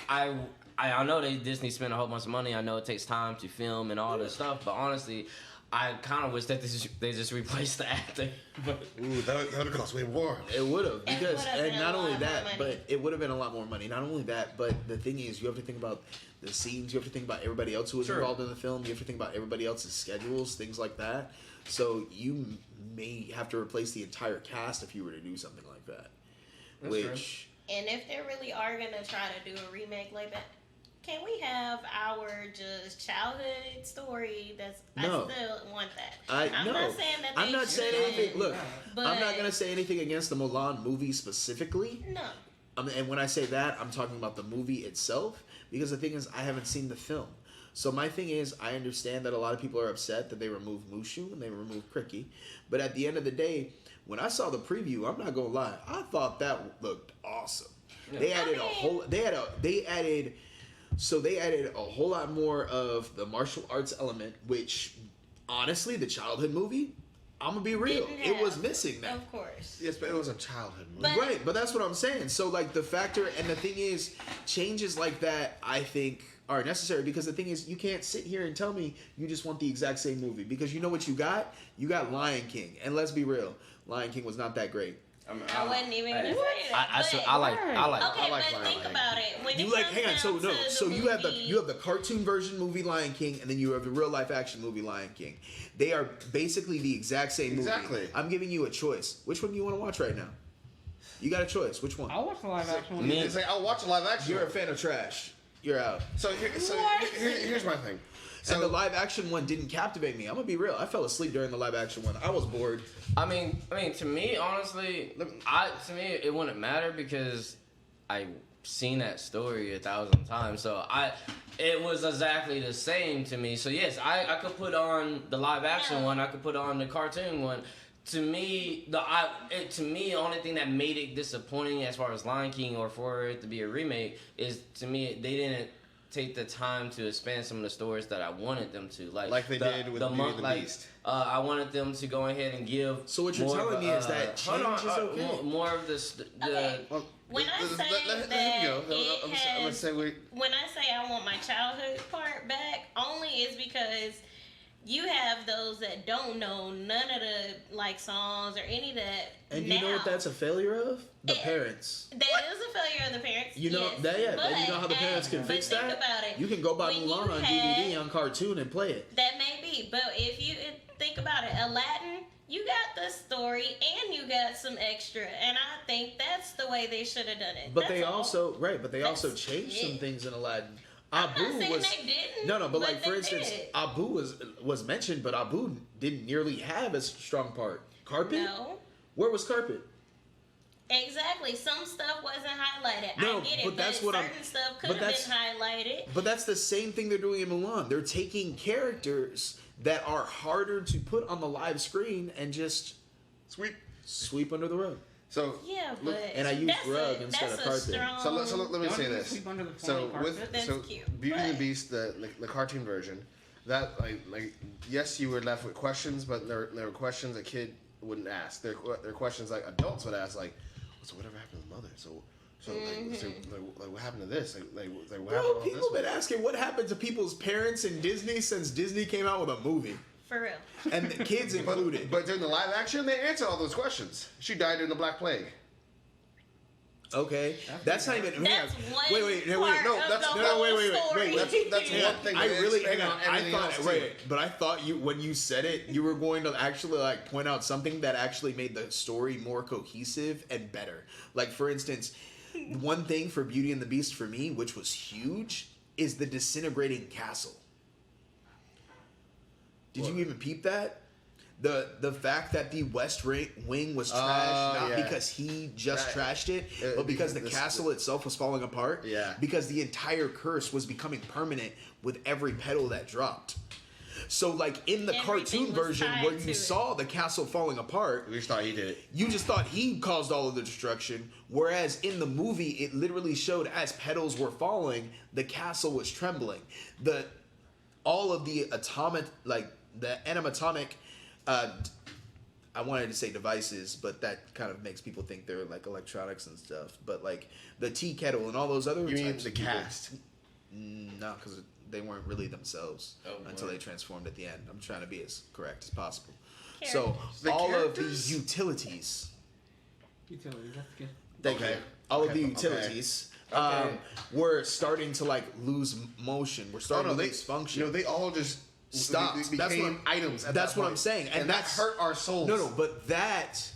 [SPEAKER 1] I know Disney spent a whole bunch of money. I know it takes time to film and all this stuff, but honestly, I kind of wish that they just replaced the actor. But
[SPEAKER 2] Ooh, that would have cost way more.
[SPEAKER 3] It would have, because and not only that,
[SPEAKER 4] money.
[SPEAKER 3] but it would have been a lot more money. Not only that, but the thing is, you have to think about the scenes. You have to think about everybody else who was involved in the film. You have to think about everybody else's schedules, things like that. So you may have to replace the entire cast if you were to do something like that.
[SPEAKER 1] That's
[SPEAKER 3] Which
[SPEAKER 4] And if they really are gonna try to do a remake like that, can we have our just childhood story?
[SPEAKER 3] No.
[SPEAKER 4] I still want that.
[SPEAKER 3] I'm
[SPEAKER 4] not saying that.
[SPEAKER 3] I'm not saying anything. Look,
[SPEAKER 4] but
[SPEAKER 3] I'm not gonna say anything against the Mulan movie specifically.
[SPEAKER 4] No.
[SPEAKER 3] And when I say that, I'm talking about the movie itself, because the thing is, I haven't seen the film. So my thing is, I understand that a lot of people are upset that they removed Mushu and they removed Cricky, but at the end of the day, when I saw the preview, I'm not gonna lie, I thought that looked awesome.
[SPEAKER 1] Yeah.
[SPEAKER 3] They added they added a whole lot more of the martial arts element, which honestly, the childhood movie, I'm gonna be real, it was missing that.
[SPEAKER 4] Of course.
[SPEAKER 2] Yes, but it was a childhood movie.
[SPEAKER 3] Right, but that's what I'm saying. So, like, the factor, and the thing is, changes like that, I think, are necessary, because the thing is, you can't sit here and tell me you just want the exact same movie, because you know what you got? You got Lion King, and let's be real, Lion King was not that great.
[SPEAKER 4] I wasn't even gonna say that.
[SPEAKER 1] I like.
[SPEAKER 4] Okay,
[SPEAKER 1] Lion
[SPEAKER 4] but think
[SPEAKER 1] King.
[SPEAKER 4] about it. When
[SPEAKER 3] You
[SPEAKER 4] it
[SPEAKER 3] like,
[SPEAKER 4] comes
[SPEAKER 3] hang on, so
[SPEAKER 4] down
[SPEAKER 3] no,
[SPEAKER 4] to
[SPEAKER 3] so
[SPEAKER 4] the
[SPEAKER 3] you have
[SPEAKER 4] movie-
[SPEAKER 3] the cartoon version movie Lion King, and then you have the real life action movie Lion King. They are basically the exact same movie.
[SPEAKER 2] Exactly.
[SPEAKER 3] I'm giving you a choice. Which one do you want to watch right now? You got a choice. Which one?
[SPEAKER 5] I'll watch the live action one.
[SPEAKER 1] Me-
[SPEAKER 2] It's like, I'll watch a live action.
[SPEAKER 3] You're a fan of trash. You're out.
[SPEAKER 2] Here's my thing. So
[SPEAKER 3] And the live action one didn't captivate me. I'm gonna be real. I fell asleep during the live action one. I was bored.
[SPEAKER 1] I mean, to me, honestly, it wouldn't matter because I've seen that story 1,000 times. So it was exactly the same to me. So yes, I could put on the live action one. I could put on the cartoon one. To me, the only thing that made it disappointing as far as Lion King or for it to be a remake is, to me, they didn't take the time to expand some of the stories that I wanted them to, like
[SPEAKER 2] they did with Beauty and the Beast.
[SPEAKER 1] I wanted them to go ahead and give.
[SPEAKER 3] So what you're
[SPEAKER 1] more
[SPEAKER 3] telling
[SPEAKER 1] of
[SPEAKER 3] me is that change is okay?
[SPEAKER 1] More of the
[SPEAKER 4] Okay.
[SPEAKER 2] Well,
[SPEAKER 4] When I say
[SPEAKER 2] let
[SPEAKER 4] that
[SPEAKER 2] him go.
[SPEAKER 4] it
[SPEAKER 2] I'm gonna
[SPEAKER 4] has-
[SPEAKER 2] say
[SPEAKER 4] When I say I want my childhood part back, only is because you have those that don't know none of the like songs or any of that.
[SPEAKER 3] And
[SPEAKER 4] now.
[SPEAKER 3] you know what that's a failure of? The
[SPEAKER 4] It-
[SPEAKER 3] parents.
[SPEAKER 4] That is a failure of the parents.
[SPEAKER 3] You know
[SPEAKER 4] yes,
[SPEAKER 3] that, yeah.
[SPEAKER 4] but,
[SPEAKER 3] And you know how the parents can fix
[SPEAKER 4] but
[SPEAKER 3] that?
[SPEAKER 4] Think about it.
[SPEAKER 3] You can go buy
[SPEAKER 4] When
[SPEAKER 3] Mulan
[SPEAKER 4] you
[SPEAKER 3] on
[SPEAKER 4] had-
[SPEAKER 3] DVD on cartoon and play it.
[SPEAKER 4] That may be, but if you think about it, Aladdin, you got the story and you got some extra, and I think that's the way they should have done it.
[SPEAKER 3] But
[SPEAKER 4] That's
[SPEAKER 3] they
[SPEAKER 4] all.
[SPEAKER 3] also but they also
[SPEAKER 4] That's
[SPEAKER 3] changed some
[SPEAKER 4] it.
[SPEAKER 3] things in Aladdin.
[SPEAKER 4] I'm not
[SPEAKER 3] Abu
[SPEAKER 4] saying
[SPEAKER 3] was
[SPEAKER 4] they didn't.
[SPEAKER 3] no, but like for
[SPEAKER 4] they
[SPEAKER 3] instance,
[SPEAKER 4] did.
[SPEAKER 3] Abu was mentioned, but Abu didn't nearly have a strong part. Carpet?
[SPEAKER 4] No.
[SPEAKER 3] Where was Carpet?
[SPEAKER 4] Exactly. Some stuff wasn't highlighted.
[SPEAKER 3] No,
[SPEAKER 4] I get it,
[SPEAKER 3] but that's what
[SPEAKER 4] certain stuff could
[SPEAKER 3] but
[SPEAKER 4] have
[SPEAKER 3] that's-
[SPEAKER 4] been highlighted.
[SPEAKER 3] But that's the same thing they're doing in Mulan. They're taking characters that are harder to put on the live screen and just sweep under the rug.
[SPEAKER 2] So
[SPEAKER 4] Yeah, but
[SPEAKER 3] And I used
[SPEAKER 4] that's
[SPEAKER 3] rug
[SPEAKER 4] a,
[SPEAKER 3] instead
[SPEAKER 4] that's
[SPEAKER 3] of
[SPEAKER 4] a
[SPEAKER 3] carpet.
[SPEAKER 4] strong,
[SPEAKER 2] so let me
[SPEAKER 5] Don't
[SPEAKER 2] say
[SPEAKER 5] even
[SPEAKER 2] this.
[SPEAKER 5] sweep under the
[SPEAKER 2] So
[SPEAKER 5] flying
[SPEAKER 2] with
[SPEAKER 5] carpet.
[SPEAKER 4] That's
[SPEAKER 2] so
[SPEAKER 4] cute,
[SPEAKER 2] Beauty and the
[SPEAKER 4] but-
[SPEAKER 2] Beast, the cartoon version, that like yes, you were left with questions, but there were questions a kid wouldn't ask. There are questions like adults would ask, like, so whatever happened to the mother? Like what happened to this? Like what
[SPEAKER 3] Bro,
[SPEAKER 2] happened to
[SPEAKER 3] people
[SPEAKER 2] this?
[SPEAKER 3] been asking what happened to people's parents in Disney since Disney came out with a movie.
[SPEAKER 4] for real.
[SPEAKER 3] And the kids included.
[SPEAKER 2] But during the live action, they answered all those questions. She died in the Black Plague.
[SPEAKER 3] Okay, that's not even.
[SPEAKER 4] That's
[SPEAKER 3] hang on.
[SPEAKER 4] one
[SPEAKER 3] Wait,
[SPEAKER 4] part
[SPEAKER 2] no,
[SPEAKER 4] of
[SPEAKER 2] that's-
[SPEAKER 4] the
[SPEAKER 2] no,
[SPEAKER 4] whole
[SPEAKER 3] wait.
[SPEAKER 4] story.
[SPEAKER 2] That's one thing.
[SPEAKER 3] I
[SPEAKER 2] they
[SPEAKER 3] really,
[SPEAKER 2] expand
[SPEAKER 3] hang on.
[SPEAKER 2] on
[SPEAKER 3] I
[SPEAKER 2] everything
[SPEAKER 3] thought,
[SPEAKER 2] else,
[SPEAKER 3] wait, but I thought when you said it, you were going to actually like point out something that actually made the story more cohesive and better. Like for instance, one thing for Beauty and the Beast for me, which was huge, is the disintegrating castle. Did you even peep that? The fact that the West Wing was trashed, not
[SPEAKER 2] yeah.
[SPEAKER 3] because he just
[SPEAKER 2] Right.
[SPEAKER 3] trashed it, but because the
[SPEAKER 2] This-
[SPEAKER 3] castle itself was falling apart.
[SPEAKER 2] Yeah.
[SPEAKER 3] Because the entire curse was becoming permanent with every petal that dropped. So, like, in the
[SPEAKER 4] Everything
[SPEAKER 3] cartoon
[SPEAKER 4] was
[SPEAKER 3] version
[SPEAKER 4] tied
[SPEAKER 3] where
[SPEAKER 4] to
[SPEAKER 3] you
[SPEAKER 4] it.
[SPEAKER 3] saw the castle falling apart,
[SPEAKER 2] We just thought he did it.
[SPEAKER 3] you just thought he caused all of the destruction. Whereas in the movie, it literally showed as petals were falling, the castle was trembling. All of the atomic, like, the animatronic, I wanted to say devices, but that kind of makes people think they're, like, electronics and stuff. But, like, the tea kettle and all those other
[SPEAKER 2] You mean
[SPEAKER 3] types
[SPEAKER 2] the
[SPEAKER 3] of people-
[SPEAKER 2] cast?
[SPEAKER 3] No, because they weren't really themselves until they transformed at the end. I'm trying to be as correct as possible. So
[SPEAKER 2] The
[SPEAKER 3] all of
[SPEAKER 2] characters?
[SPEAKER 3] the utilities,
[SPEAKER 5] Utilities, that's good.
[SPEAKER 3] thank
[SPEAKER 2] Okay.
[SPEAKER 3] you. All of
[SPEAKER 2] Okay.
[SPEAKER 3] the utilities
[SPEAKER 1] Okay.
[SPEAKER 3] were starting to like lose motion. We're starting to
[SPEAKER 2] they
[SPEAKER 3] lose function.
[SPEAKER 2] You know, they all just
[SPEAKER 3] Stopped.
[SPEAKER 2] They
[SPEAKER 3] That's
[SPEAKER 2] became
[SPEAKER 3] what
[SPEAKER 2] items. At
[SPEAKER 3] that's
[SPEAKER 2] that
[SPEAKER 3] what
[SPEAKER 2] point.
[SPEAKER 3] I'm saying, and
[SPEAKER 2] that
[SPEAKER 3] that's-
[SPEAKER 2] hurt our souls.
[SPEAKER 3] No, but that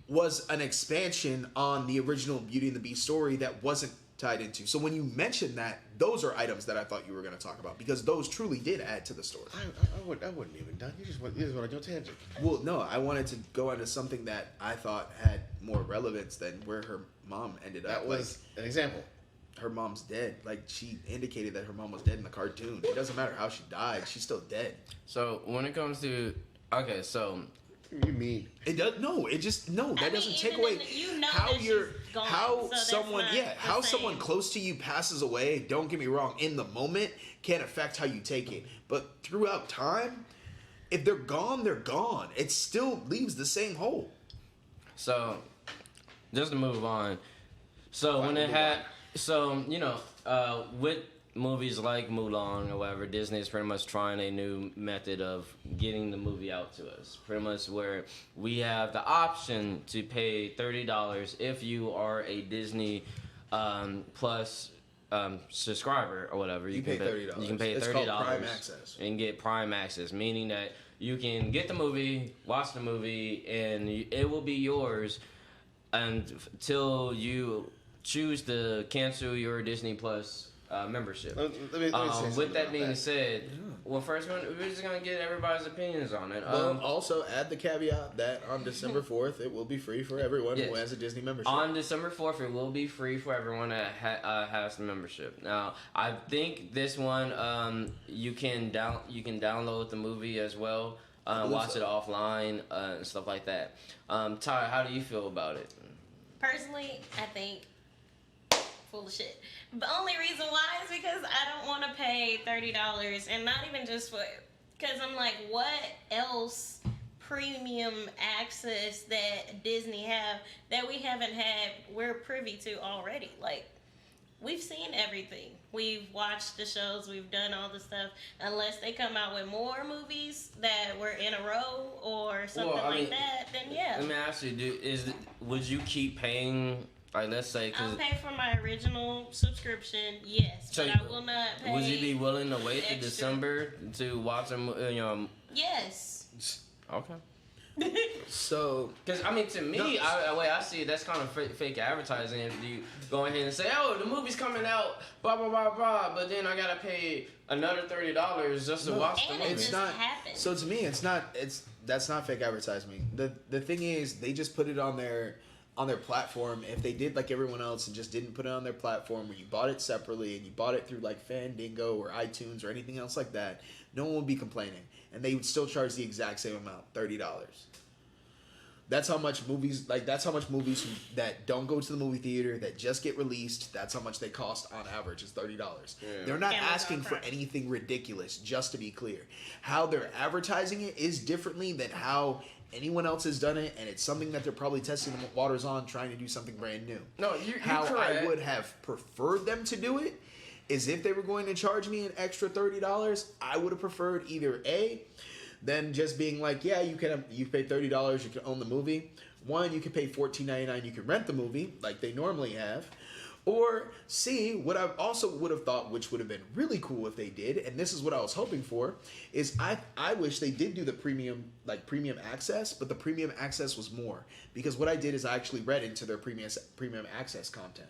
[SPEAKER 3] was an expansion on the original Beauty and the Beast story that wasn't tied into. So when you mentioned that, those are items that I thought you were going to talk about because those truly did add to the story.
[SPEAKER 2] I wouldn't even done. You just want to go tangent.
[SPEAKER 3] Well, no, I wanted to go into something that I thought had more relevance than where her mom ended
[SPEAKER 2] That
[SPEAKER 3] up.
[SPEAKER 2] was an example.
[SPEAKER 3] Her mom's dead. Like, she indicated that her mom was dead in the cartoon. It doesn't matter how she died. She's still dead.
[SPEAKER 1] So when it comes to okay, so
[SPEAKER 2] You mean?
[SPEAKER 3] It does no. It just no. That
[SPEAKER 4] I mean,
[SPEAKER 3] doesn't take
[SPEAKER 4] even
[SPEAKER 3] away
[SPEAKER 4] in the- you know
[SPEAKER 3] how
[SPEAKER 4] that
[SPEAKER 3] you're
[SPEAKER 4] she's gone,
[SPEAKER 3] how
[SPEAKER 4] so that's
[SPEAKER 3] someone
[SPEAKER 4] not
[SPEAKER 3] yeah
[SPEAKER 4] the
[SPEAKER 3] how
[SPEAKER 4] same.
[SPEAKER 3] someone close to you passes away. Don't get me wrong. In the moment, can affect how you take it, but throughout time, if they're gone, they're gone. It still leaves the same hole.
[SPEAKER 1] So, just to move on. So when it had, so you know, with movies like Mulan or whatever, Disney is pretty much trying a new method of getting the movie out to us. Pretty much where we have the option to pay $30 if you are a Disney Plus subscriber or whatever.
[SPEAKER 3] You pay $30.
[SPEAKER 1] You can pay
[SPEAKER 3] It's
[SPEAKER 1] $30
[SPEAKER 3] called Prime Access.
[SPEAKER 1] and get Prime Access, meaning that you can get the movie, watch the movie, and it will be yours until you choose to cancel your Disney Plus membership.
[SPEAKER 2] Let me say something
[SPEAKER 1] With that
[SPEAKER 2] about
[SPEAKER 1] being
[SPEAKER 2] that.
[SPEAKER 1] said, well, first we're just gonna get everybody's opinions on it.
[SPEAKER 3] Well, also add the caveat that on December 4th, it will be free for everyone who
[SPEAKER 1] Yes.
[SPEAKER 3] has a Disney membership.
[SPEAKER 1] On December 4th, it will be free for everyone that has the membership. Now, I think this one you can download the movie as well, watch it offline and stuff like that. Ty, how do you feel about it?
[SPEAKER 4] Personally, I think full of shit. The only reason why is because I don't want to pay $30, and not even just for, because I'm like, what else premium access that Disney have that we haven't had, we're privy to already? Like, we've seen everything. We've watched the shows, we've done all the stuff. Unless they come out with more movies that were in a row or something like that, then yeah.
[SPEAKER 1] Let me ask you: would you keep paying? Like, let's say,
[SPEAKER 4] I'll
[SPEAKER 1] because
[SPEAKER 4] pay for my original subscription, yes,
[SPEAKER 1] So,
[SPEAKER 4] but I will not pay.
[SPEAKER 1] would you be willing to wait to
[SPEAKER 4] extra.
[SPEAKER 1] December to watch them?
[SPEAKER 4] Yes.
[SPEAKER 1] Okay.
[SPEAKER 3] So
[SPEAKER 1] Because I mean, to me,
[SPEAKER 3] No.
[SPEAKER 1] the way I see it, that's kind of fake advertising. If you go ahead and say, "Oh, the movie's coming out," blah blah blah blah, but then I gotta pay another $30 just to
[SPEAKER 3] No,
[SPEAKER 1] watch the
[SPEAKER 4] And
[SPEAKER 1] movie.
[SPEAKER 4] it
[SPEAKER 3] it's
[SPEAKER 4] just
[SPEAKER 3] not.
[SPEAKER 4] happened.
[SPEAKER 3] So to me, that's not fake advertising. The thing is, they just put it on their platform. If they did like everyone else and just didn't put it on their platform, where you bought it separately and you bought it through like Fandingo or iTunes or anything else like that, no one would be complaining, and they would still charge the exact same amount, $30. That's how much movies that don't go to the movie theater that just get released. That's how much they cost on average. Is $30.
[SPEAKER 1] Yeah.
[SPEAKER 3] They're not
[SPEAKER 4] Amazon
[SPEAKER 3] asking for
[SPEAKER 4] Prime.
[SPEAKER 3] anything ridiculous. Just to be clear, how they're advertising it is differently than how anyone else has done it, and it's something that they're probably testing the waters on, trying to do something brand new.
[SPEAKER 1] No, you're
[SPEAKER 3] How
[SPEAKER 1] correct.
[SPEAKER 3] I would have preferred them to do it is if they were going to charge me an extra $30, I would have preferred either A, then just being like, yeah, you pay $30, you can own the movie. One, you can pay $14.99, you can rent the movie like they normally have. Or C, what I also would have thought, which would have been really cool if they did, and this is what I was hoping for, is I wish they did do the premium access, but the premium access was more. Because what I did is I actually read into their premium access content.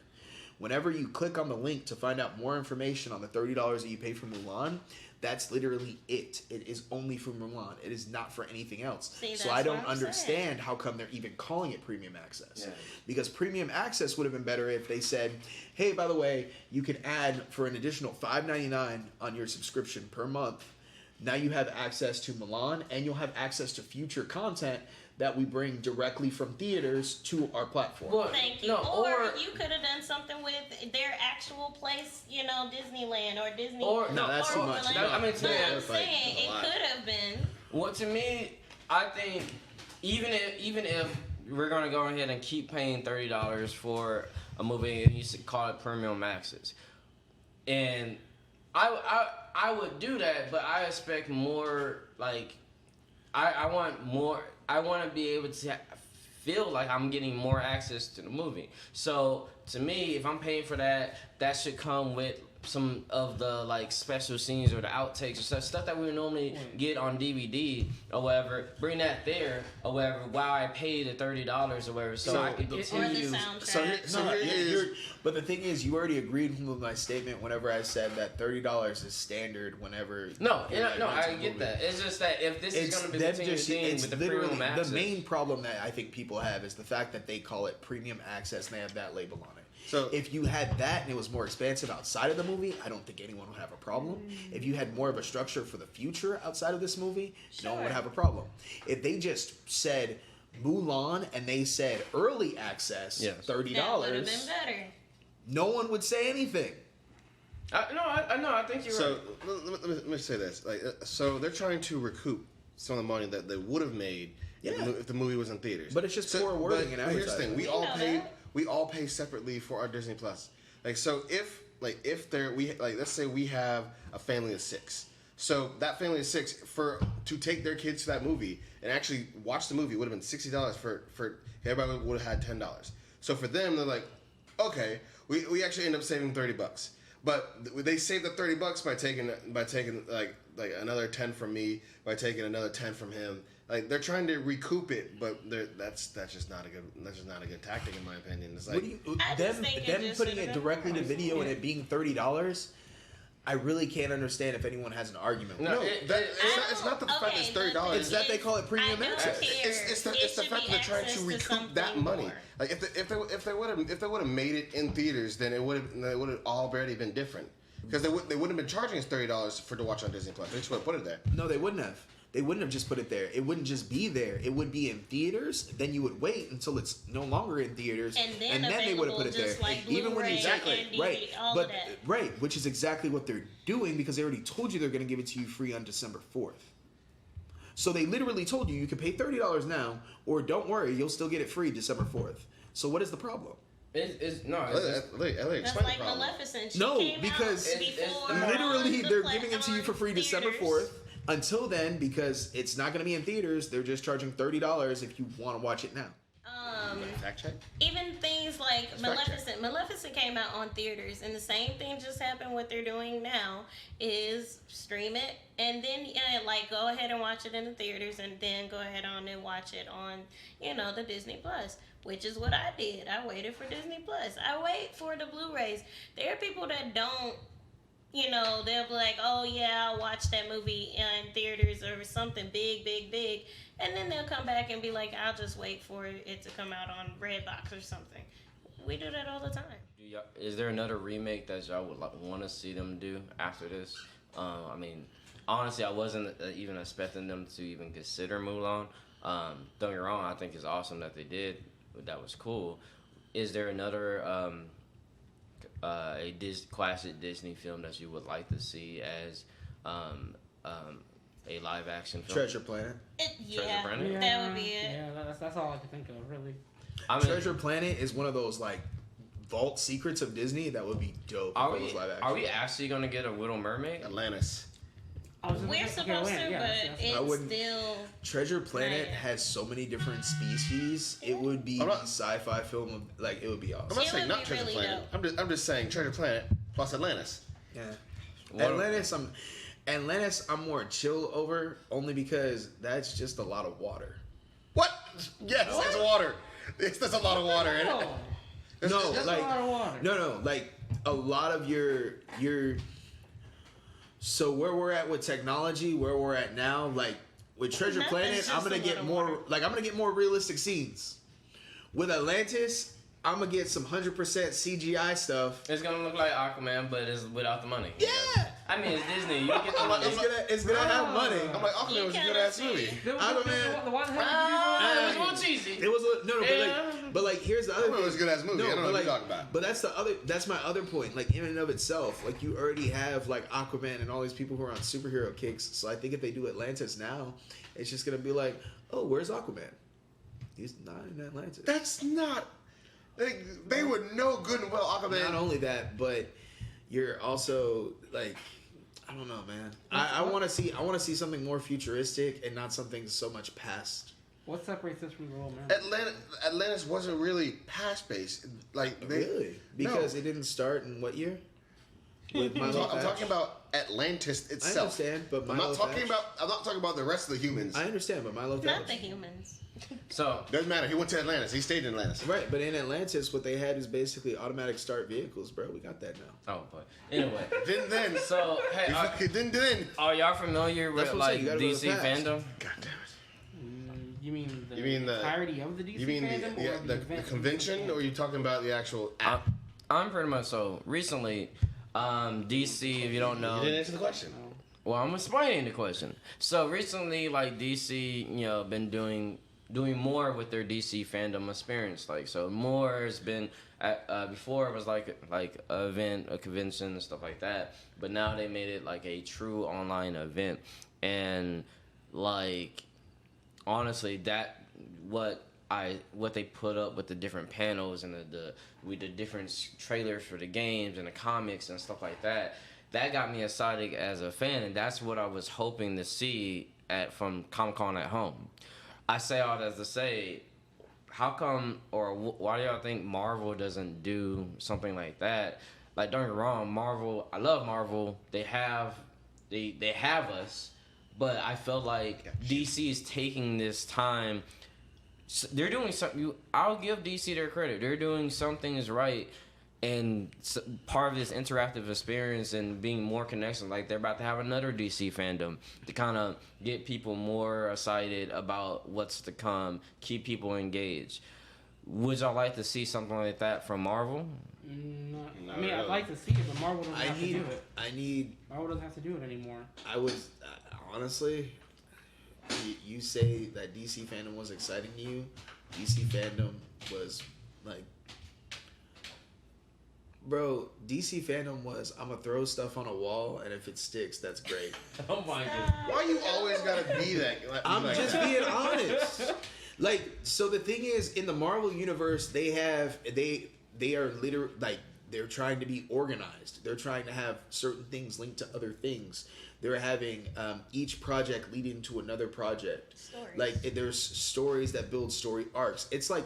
[SPEAKER 3] Whenever you click on the link to find out more information on the $30 that you pay for Mulan, that's literally it. It is only for Mulan. It is not for anything else.
[SPEAKER 4] See,
[SPEAKER 3] so
[SPEAKER 4] that's
[SPEAKER 3] I don't
[SPEAKER 4] what I'm
[SPEAKER 3] understand
[SPEAKER 4] saying.
[SPEAKER 3] how come they're even calling it premium access.
[SPEAKER 1] Yeah.
[SPEAKER 3] Because premium access would have been better if they said, hey, by the way, you can add for an additional $5.99 on your subscription per month, Now you have access to Mulan, and you'll have access to future content that we bring directly from theaters to our platform.
[SPEAKER 1] Well,
[SPEAKER 4] Thank you.
[SPEAKER 1] no,
[SPEAKER 4] or you could have done something with their actual place, Disneyland or Disney.
[SPEAKER 1] Or-
[SPEAKER 3] No, that's too much.
[SPEAKER 4] Orlando.
[SPEAKER 3] No,
[SPEAKER 1] I mean,
[SPEAKER 4] But
[SPEAKER 1] yeah,
[SPEAKER 4] I'm
[SPEAKER 2] it's like
[SPEAKER 4] saying
[SPEAKER 2] a
[SPEAKER 4] it
[SPEAKER 2] lot.
[SPEAKER 4] could have been.
[SPEAKER 1] Well, to me, I think even if we're gonna go ahead and keep paying $30 for a movie, and you should call it premium access, and I would do that, but I expect more. Like, I want more. I want to be able to feel like I'm getting more access to the movie. So to me, if I'm paying for that, that should come with some of the like special scenes or the outtakes or stuff that we would normally get on DVD or whatever. Bring that there or whatever. While I pay the $30 or whatever, so I could
[SPEAKER 4] Or the
[SPEAKER 1] continue.
[SPEAKER 4] soundtrack.
[SPEAKER 3] But the thing is, you already agreed with my statement whenever I said that $30 is standard whenever.
[SPEAKER 1] No,
[SPEAKER 3] you're, like,
[SPEAKER 1] I
[SPEAKER 3] renting a
[SPEAKER 1] get
[SPEAKER 3] movie.
[SPEAKER 1] that. It's just that if this is going to be
[SPEAKER 3] them
[SPEAKER 1] continuing thing
[SPEAKER 3] it's
[SPEAKER 1] with the
[SPEAKER 3] literally
[SPEAKER 1] premium access,
[SPEAKER 3] the main problem that I think people have is the fact that they call it premium access and they have that label on it.
[SPEAKER 2] So-
[SPEAKER 3] if you had that and it was more expansive outside of the movie, I don't think anyone would have a problem. If you had more of a structure for the future outside of this movie, no one would
[SPEAKER 4] Sure.
[SPEAKER 3] have a problem. If they just said Mulan and they said early access,
[SPEAKER 1] Yes.
[SPEAKER 3] $30,
[SPEAKER 4] That would have been better.
[SPEAKER 3] no one would say anything.
[SPEAKER 1] I think you're
[SPEAKER 2] So
[SPEAKER 1] right.
[SPEAKER 2] let me say this. Like, so they're trying to recoup some of the money that they would have made if the movie was in theaters.
[SPEAKER 3] But it's just poor wording and
[SPEAKER 2] but here's the thing:
[SPEAKER 3] advertising.
[SPEAKER 2] we
[SPEAKER 4] We
[SPEAKER 2] all
[SPEAKER 4] know
[SPEAKER 2] pay.
[SPEAKER 4] that.
[SPEAKER 2] We all pay separately for our Disney Plus. Like, so if let's say we have a family of 6. So that family of 6 to take their kids to that movie and actually watch the movie would have been $60 for everybody would have had $10. So for them, they're like, okay, we actually end up saving $30. But they saved the $30 by taking like another 10 from me, by taking another 10 from him. Like, they're trying to recoup it, but that's just not a good tactic in my opinion. It's like,
[SPEAKER 3] What do you,
[SPEAKER 4] I
[SPEAKER 3] them
[SPEAKER 4] just think it
[SPEAKER 3] them
[SPEAKER 4] just
[SPEAKER 3] putting
[SPEAKER 4] should've
[SPEAKER 3] it
[SPEAKER 4] been
[SPEAKER 3] directly to
[SPEAKER 4] more.
[SPEAKER 3] video and it being $30? I really can't understand if anyone has an argument. with
[SPEAKER 1] No,
[SPEAKER 3] it.
[SPEAKER 2] it's not the fact that it's $30.
[SPEAKER 3] It's that they call it premium
[SPEAKER 4] I don't
[SPEAKER 3] access.
[SPEAKER 4] care.
[SPEAKER 2] It's the
[SPEAKER 4] It
[SPEAKER 2] fact
[SPEAKER 4] should
[SPEAKER 2] that
[SPEAKER 4] be
[SPEAKER 2] they're trying
[SPEAKER 4] access
[SPEAKER 2] to recoup
[SPEAKER 4] something
[SPEAKER 2] that money.
[SPEAKER 4] more.
[SPEAKER 2] Like, if they would have made it in theaters, then it would have already been different. Because they wouldn't have been charging us $30 to watch on Disney Plus. They just would have put it there.
[SPEAKER 3] No, they wouldn't have. They wouldn't have just put it there. It wouldn't just be there. It would be in theaters. Then you would wait until it's no longer in theaters,
[SPEAKER 4] And then
[SPEAKER 3] they would have put it
[SPEAKER 4] available
[SPEAKER 3] there.
[SPEAKER 4] just like
[SPEAKER 3] Even when you
[SPEAKER 4] Blu-ray and
[SPEAKER 3] right,
[SPEAKER 4] DVD, all
[SPEAKER 3] but
[SPEAKER 4] of that.
[SPEAKER 3] right, which is exactly what they're doing because they already told you they're going to give it to you free on December 4th. So they literally told you can pay $30 now, or don't worry, you'll still get it free December 4th. So what is the problem?
[SPEAKER 1] It's just,
[SPEAKER 2] Let me
[SPEAKER 4] That's
[SPEAKER 2] explain
[SPEAKER 4] like
[SPEAKER 2] the problem.
[SPEAKER 4] Maleficent. She
[SPEAKER 3] No,
[SPEAKER 4] came out
[SPEAKER 3] because
[SPEAKER 4] before
[SPEAKER 3] Literally,
[SPEAKER 4] the
[SPEAKER 3] they're
[SPEAKER 4] play-
[SPEAKER 3] giving it to you for free
[SPEAKER 4] on
[SPEAKER 3] December
[SPEAKER 4] theaters.
[SPEAKER 3] 4th. Until then, because it's not going to be in theaters, they're just charging $30 if you want to watch it now.
[SPEAKER 2] Fact check.
[SPEAKER 4] Even things like
[SPEAKER 2] Let's fact check.
[SPEAKER 4] Maleficent. Maleficent came out on theaters, and the same thing just happened. What they're doing now is stream it, and then go ahead and watch it in the theaters, and then go ahead on and watch it on the Disney Plus, which is what I did. I waited for Disney Plus. I wait for the Blu-rays. There are people that don't. They'll be like, oh yeah, I'll watch that movie in theaters or something big. And then they'll come back and be like, I'll just wait for it to come out on Redbox or something. We do that all the time.
[SPEAKER 1] Is there another remake that y'all would want to see them do after this? I mean, honestly, I wasn't even expecting them to even consider Mulan. Don't get me wrong, I think it's awesome that they did. That was cool. Is there another classic Disney film that you would like to see as a live action film?
[SPEAKER 3] Treasure Planet.
[SPEAKER 4] Yeah,
[SPEAKER 1] Planet?
[SPEAKER 4] that would be it.
[SPEAKER 5] Yeah, that's all I can think of, really.
[SPEAKER 1] I mean,
[SPEAKER 3] Treasure Planet is one of those like vault secrets of Disney that would be dope.
[SPEAKER 1] are
[SPEAKER 3] if it
[SPEAKER 1] we
[SPEAKER 3] was live action.
[SPEAKER 1] are we actually gonna get a Little Mermaid?
[SPEAKER 2] Atlantis.
[SPEAKER 4] We're supposed to, but
[SPEAKER 3] I
[SPEAKER 4] it's
[SPEAKER 3] wouldn't-
[SPEAKER 4] still.
[SPEAKER 3] Treasure Planet
[SPEAKER 4] Right.
[SPEAKER 3] has so many different species. It would be
[SPEAKER 2] I'm
[SPEAKER 3] the
[SPEAKER 2] not-
[SPEAKER 3] sci-fi film of like it would be
[SPEAKER 2] I'm
[SPEAKER 3] awesome.
[SPEAKER 2] not
[SPEAKER 4] It
[SPEAKER 2] saying
[SPEAKER 4] would
[SPEAKER 2] not
[SPEAKER 4] be
[SPEAKER 2] Treasure
[SPEAKER 4] really
[SPEAKER 2] Planet. I'm just saying Treasure Planet plus Atlantis.
[SPEAKER 3] Yeah.
[SPEAKER 1] What-
[SPEAKER 3] Atlantis I'm more chill over only because that's just a lot of water.
[SPEAKER 2] What? Yes, it's water. There's a lot of water in it.
[SPEAKER 5] Oh,
[SPEAKER 3] No,
[SPEAKER 5] that's
[SPEAKER 3] like
[SPEAKER 5] a lot of water.
[SPEAKER 3] no, like a lot of your so where we're at with technology, where we're at now, like with Treasure
[SPEAKER 4] Nothing's
[SPEAKER 3] Planet,
[SPEAKER 4] just
[SPEAKER 3] I'm gonna
[SPEAKER 4] a
[SPEAKER 3] get
[SPEAKER 4] lot of
[SPEAKER 3] more
[SPEAKER 4] water.
[SPEAKER 3] I'm gonna get more realistic scenes. With Atlantis, I'm gonna get some 100% CGI stuff.
[SPEAKER 1] It's gonna look like Aquaman, but it's without the money.
[SPEAKER 3] Yeah,
[SPEAKER 1] I mean, it's Disney. You get the money.
[SPEAKER 3] It's gonna have money.
[SPEAKER 2] I'm like, Aquaman was a good ass movie.
[SPEAKER 3] Aquaman.
[SPEAKER 5] The one
[SPEAKER 1] It was a little cheesy.
[SPEAKER 3] It was but like here's the other
[SPEAKER 2] Aquaman
[SPEAKER 3] thing.
[SPEAKER 2] was a good ass movie. I don't know what
[SPEAKER 3] like,
[SPEAKER 2] you're talking about.
[SPEAKER 3] But that's my other point. Like in and of itself, like you already have like Aquaman and all these people who are on superhero kicks. So I think if they do Atlantis now, it's just gonna be like, oh, where's Aquaman? He's not in Atlantis.
[SPEAKER 2] That's not. They would know good and well Aquaman.
[SPEAKER 3] Not only that, but you're also like, I don't know, man. I want to see something more futuristic and not something so much past.
[SPEAKER 5] What separates this from the real man?
[SPEAKER 2] Atlantis wasn't really past based. Like
[SPEAKER 3] Really? Because it didn't start in what year? With
[SPEAKER 2] I'm talking about Atlantis itself.
[SPEAKER 3] I understand, but
[SPEAKER 2] I'm not talking about the rest of the humans.
[SPEAKER 3] I understand, but Milo
[SPEAKER 4] Not the humans.
[SPEAKER 1] So
[SPEAKER 2] Doesn't matter. He went to Atlantis. He stayed in Atlantis.
[SPEAKER 3] Right, but in Atlantis, what they had is basically automatic start vehicles, bro. We got that now.
[SPEAKER 1] oh, but anyway.
[SPEAKER 2] Then.
[SPEAKER 1] So hey,
[SPEAKER 2] Then.
[SPEAKER 1] are y'all familiar
[SPEAKER 3] That's
[SPEAKER 1] with
[SPEAKER 3] what I'm saying,
[SPEAKER 1] like
[SPEAKER 3] you gotta go to
[SPEAKER 1] DC
[SPEAKER 3] the past.
[SPEAKER 1] fandom?
[SPEAKER 2] God damn it.
[SPEAKER 5] You mean the entirety of the DC
[SPEAKER 2] You mean
[SPEAKER 5] fandom?
[SPEAKER 2] the,
[SPEAKER 5] or
[SPEAKER 2] the
[SPEAKER 5] event?
[SPEAKER 2] convention, or are you talking about the actual app?
[SPEAKER 1] I'm pretty much so. Recently, DC, if you don't know,
[SPEAKER 2] You didn't answer the question.
[SPEAKER 1] well, I'm explaining the question. So recently, like DC, been doing more with their DC fandom experience. Like, so more has been before it was like an event, a convention, and stuff like that. But now they made it like a true online event, and like honestly, that what they put up with the different panels and with the different trailers for the games and the comics and stuff like that. That got me excited as a fan, and that's what I was hoping to see from Comic-Con at home. I say all that to say, how come or why do y'all think Marvel doesn't do something like that? Like, don't get me wrong, Marvel. I love Marvel. They have us, but I felt like DC is taking this time. They're doing something. I'll give DC their credit. They're doing some things right, and part of this interactive experience and being more connection. Like they're about to have another DC fandom to kind of get people more excited about what's to come, keep people engaged. Would y'all like to see something like that from Marvel?
[SPEAKER 5] No, I mean, I'd like to see it, but Marvel doesn't have to do it. Marvel doesn't have to do it anymore.
[SPEAKER 3] I was honestly, you say that DC fandom was exciting to you. DC fandom was like, bro, DC fandom was, I'm gonna throw stuff on a wall, and if it sticks, that's great.
[SPEAKER 1] Oh my god!
[SPEAKER 2] Why you always gotta be that?
[SPEAKER 3] I'm just being honest. Like, so the thing is, in the Marvel universe, they are literally like, they're trying to be organized. They're trying to have certain things linked to other things. They're having each project lead into another project.
[SPEAKER 4] Stories.
[SPEAKER 3] Like, there's stories that build story arcs. It's like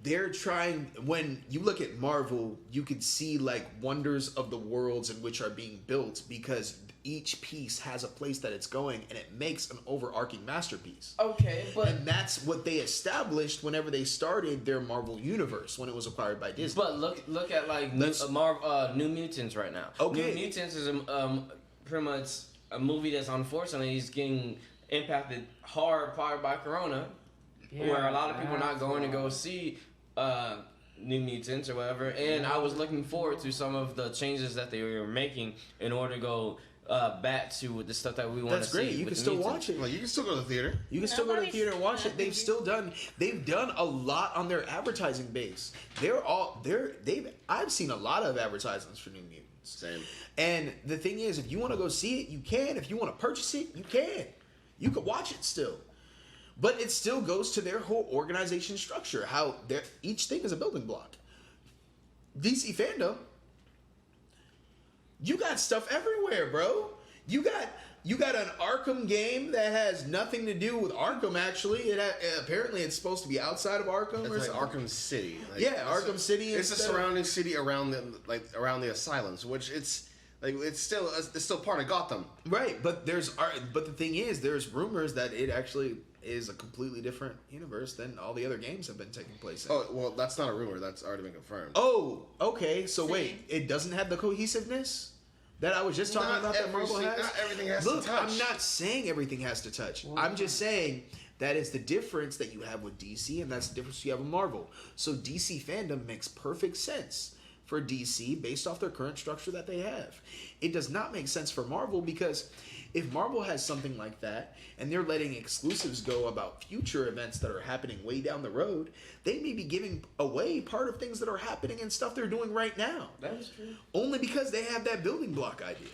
[SPEAKER 3] they're trying. When you look at Marvel, you can see like wonders of the worlds in which are being built because each piece has a place that it's going, and it makes an overarching masterpiece.
[SPEAKER 1] Okay, but
[SPEAKER 3] And that's what they established whenever they started their Marvel universe when it was acquired by Disney.
[SPEAKER 1] but look at like New Mutants right now.
[SPEAKER 3] Okay.
[SPEAKER 1] New Mutants is pretty much a movie that's unfortunately is getting impacted hard probably by Corona, where a lot of people are not going to go see New Mutants or whatever. And I was looking forward to some of the changes that they were making in order to go back to the stuff that we want to see.
[SPEAKER 3] That's great. You can still watch it.
[SPEAKER 2] Well, you can still go to the theater.
[SPEAKER 3] You can still go to the theater and watch it. They've done a lot on their advertising base. I've seen a lot of advertisements for New Mutants.
[SPEAKER 2] Same.
[SPEAKER 3] And the thing is, if you want to go see it, you can. If you want to purchase it, you can. You can watch it still. But it still goes to their whole organization structure, how each thing is a building block. DC fandom, you got stuff everywhere, bro. You got an Arkham game that has nothing to do with Arkham. Actually, apparently it's supposed to be outside of Arkham.
[SPEAKER 2] It's
[SPEAKER 3] or
[SPEAKER 2] like
[SPEAKER 3] something.
[SPEAKER 2] Arkham City. Like,
[SPEAKER 3] Yeah, Arkham City.
[SPEAKER 2] It's a surrounding city around the asylums, which it's still part of Gotham.
[SPEAKER 3] Right, but the thing is, there's rumors that it actually is a completely different universe than all the other games have been taking place in.
[SPEAKER 2] Oh, well, that's not a rumor. That's already been confirmed.
[SPEAKER 3] Oh, okay. So wait, it doesn't have the cohesiveness that I was just talking about that Marvel has?
[SPEAKER 2] Not everything has
[SPEAKER 3] Look,
[SPEAKER 2] to touch.
[SPEAKER 3] I'm not saying everything has to touch. I'm just saying that is the difference that you have with DC, and that's the difference you have with Marvel. So DC fandom makes perfect sense for DC based off their current structure that they have. It does not make sense for Marvel because if Marvel has something like that and they're letting exclusives go about future events that are happening way down the road, they may be giving away part of things that are happening and stuff they're doing right now.
[SPEAKER 1] That is true.
[SPEAKER 3] Only because they have that building block idea.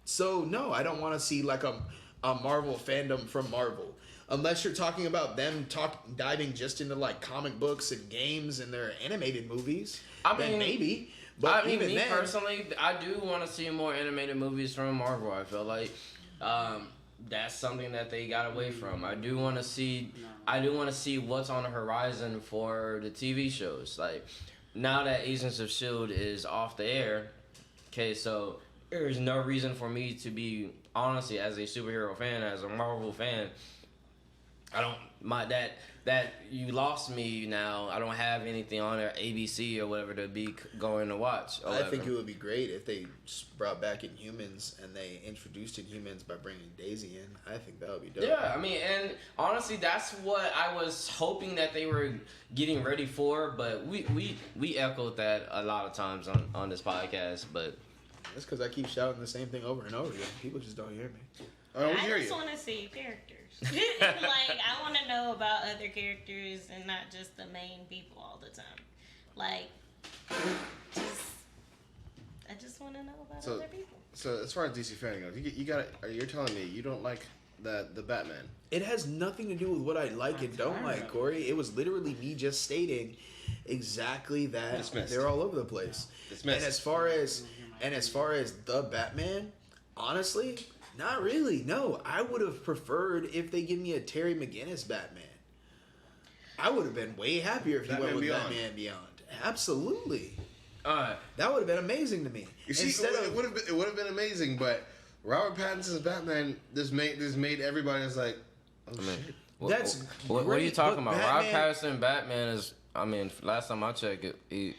[SPEAKER 3] So no, I don't want to see like a Marvel fandom from Marvel. Unless you're talking about them diving just into like comic books and games and their animated movies, then maybe. But
[SPEAKER 1] me
[SPEAKER 3] then,
[SPEAKER 1] personally, I do want to see more animated movies from Marvel. I feel like that's something that they got away from. I do want to see what's on the horizon for the TV shows. Like now that Agents of S.H.I.E.L.D. is off the air, okay, so there's no reason for me to be, honestly, as a superhero fan, as a Marvel fan, that you lost me now. I don't have anything on there, ABC or whatever, to be going to watch.
[SPEAKER 3] I think it would be great if they brought back Inhumans and they introduced Inhumans by bringing Daisy in. I think that would be dope.
[SPEAKER 1] Yeah, I mean, and honestly, that's what I was hoping that they were getting ready for, but we echoed that a lot of times on this podcast, but...
[SPEAKER 3] That's because I keep shouting the same thing over and over again. People just don't hear me.
[SPEAKER 4] I just want to see characters. Like, I want to know about other characters and not just the main people all the time. Like, I just want to know about other people.
[SPEAKER 2] So as far as DC fan goes, you're telling me you don't like the Batman?
[SPEAKER 3] It has nothing to do with what I like and don't like, Corey. It was literally me just stating exactly that.
[SPEAKER 2] Dismissed.
[SPEAKER 3] They're all over the place.
[SPEAKER 2] Dismissed.
[SPEAKER 3] And as far as the Batman, honestly, not really. No, I would have preferred if they give me a Terry McGinnis Batman. I would have been way happier if he went with Batman Beyond. Absolutely. That would have been amazing to me.
[SPEAKER 2] You see, it would have been amazing, but Robert Pattinson's Batman just made everybody just like, oh shit.
[SPEAKER 1] What are you talking about? Robert Pattinson Batman is. I mean, last time I checked, it's.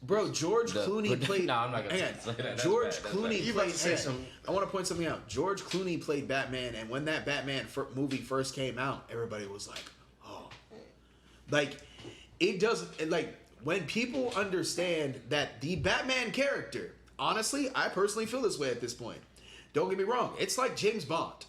[SPEAKER 3] Bro, George Clooney played.
[SPEAKER 1] No, I'm not gonna say that.
[SPEAKER 3] George Clooney played.
[SPEAKER 2] Something.
[SPEAKER 3] I want to point something out. George Clooney played Batman, and when that Batman movie first came out, everybody was like, "Oh," like it doesn't like when people understand that the Batman character. Honestly, I personally feel this way at this point. Don't get me wrong. It's like James Bond.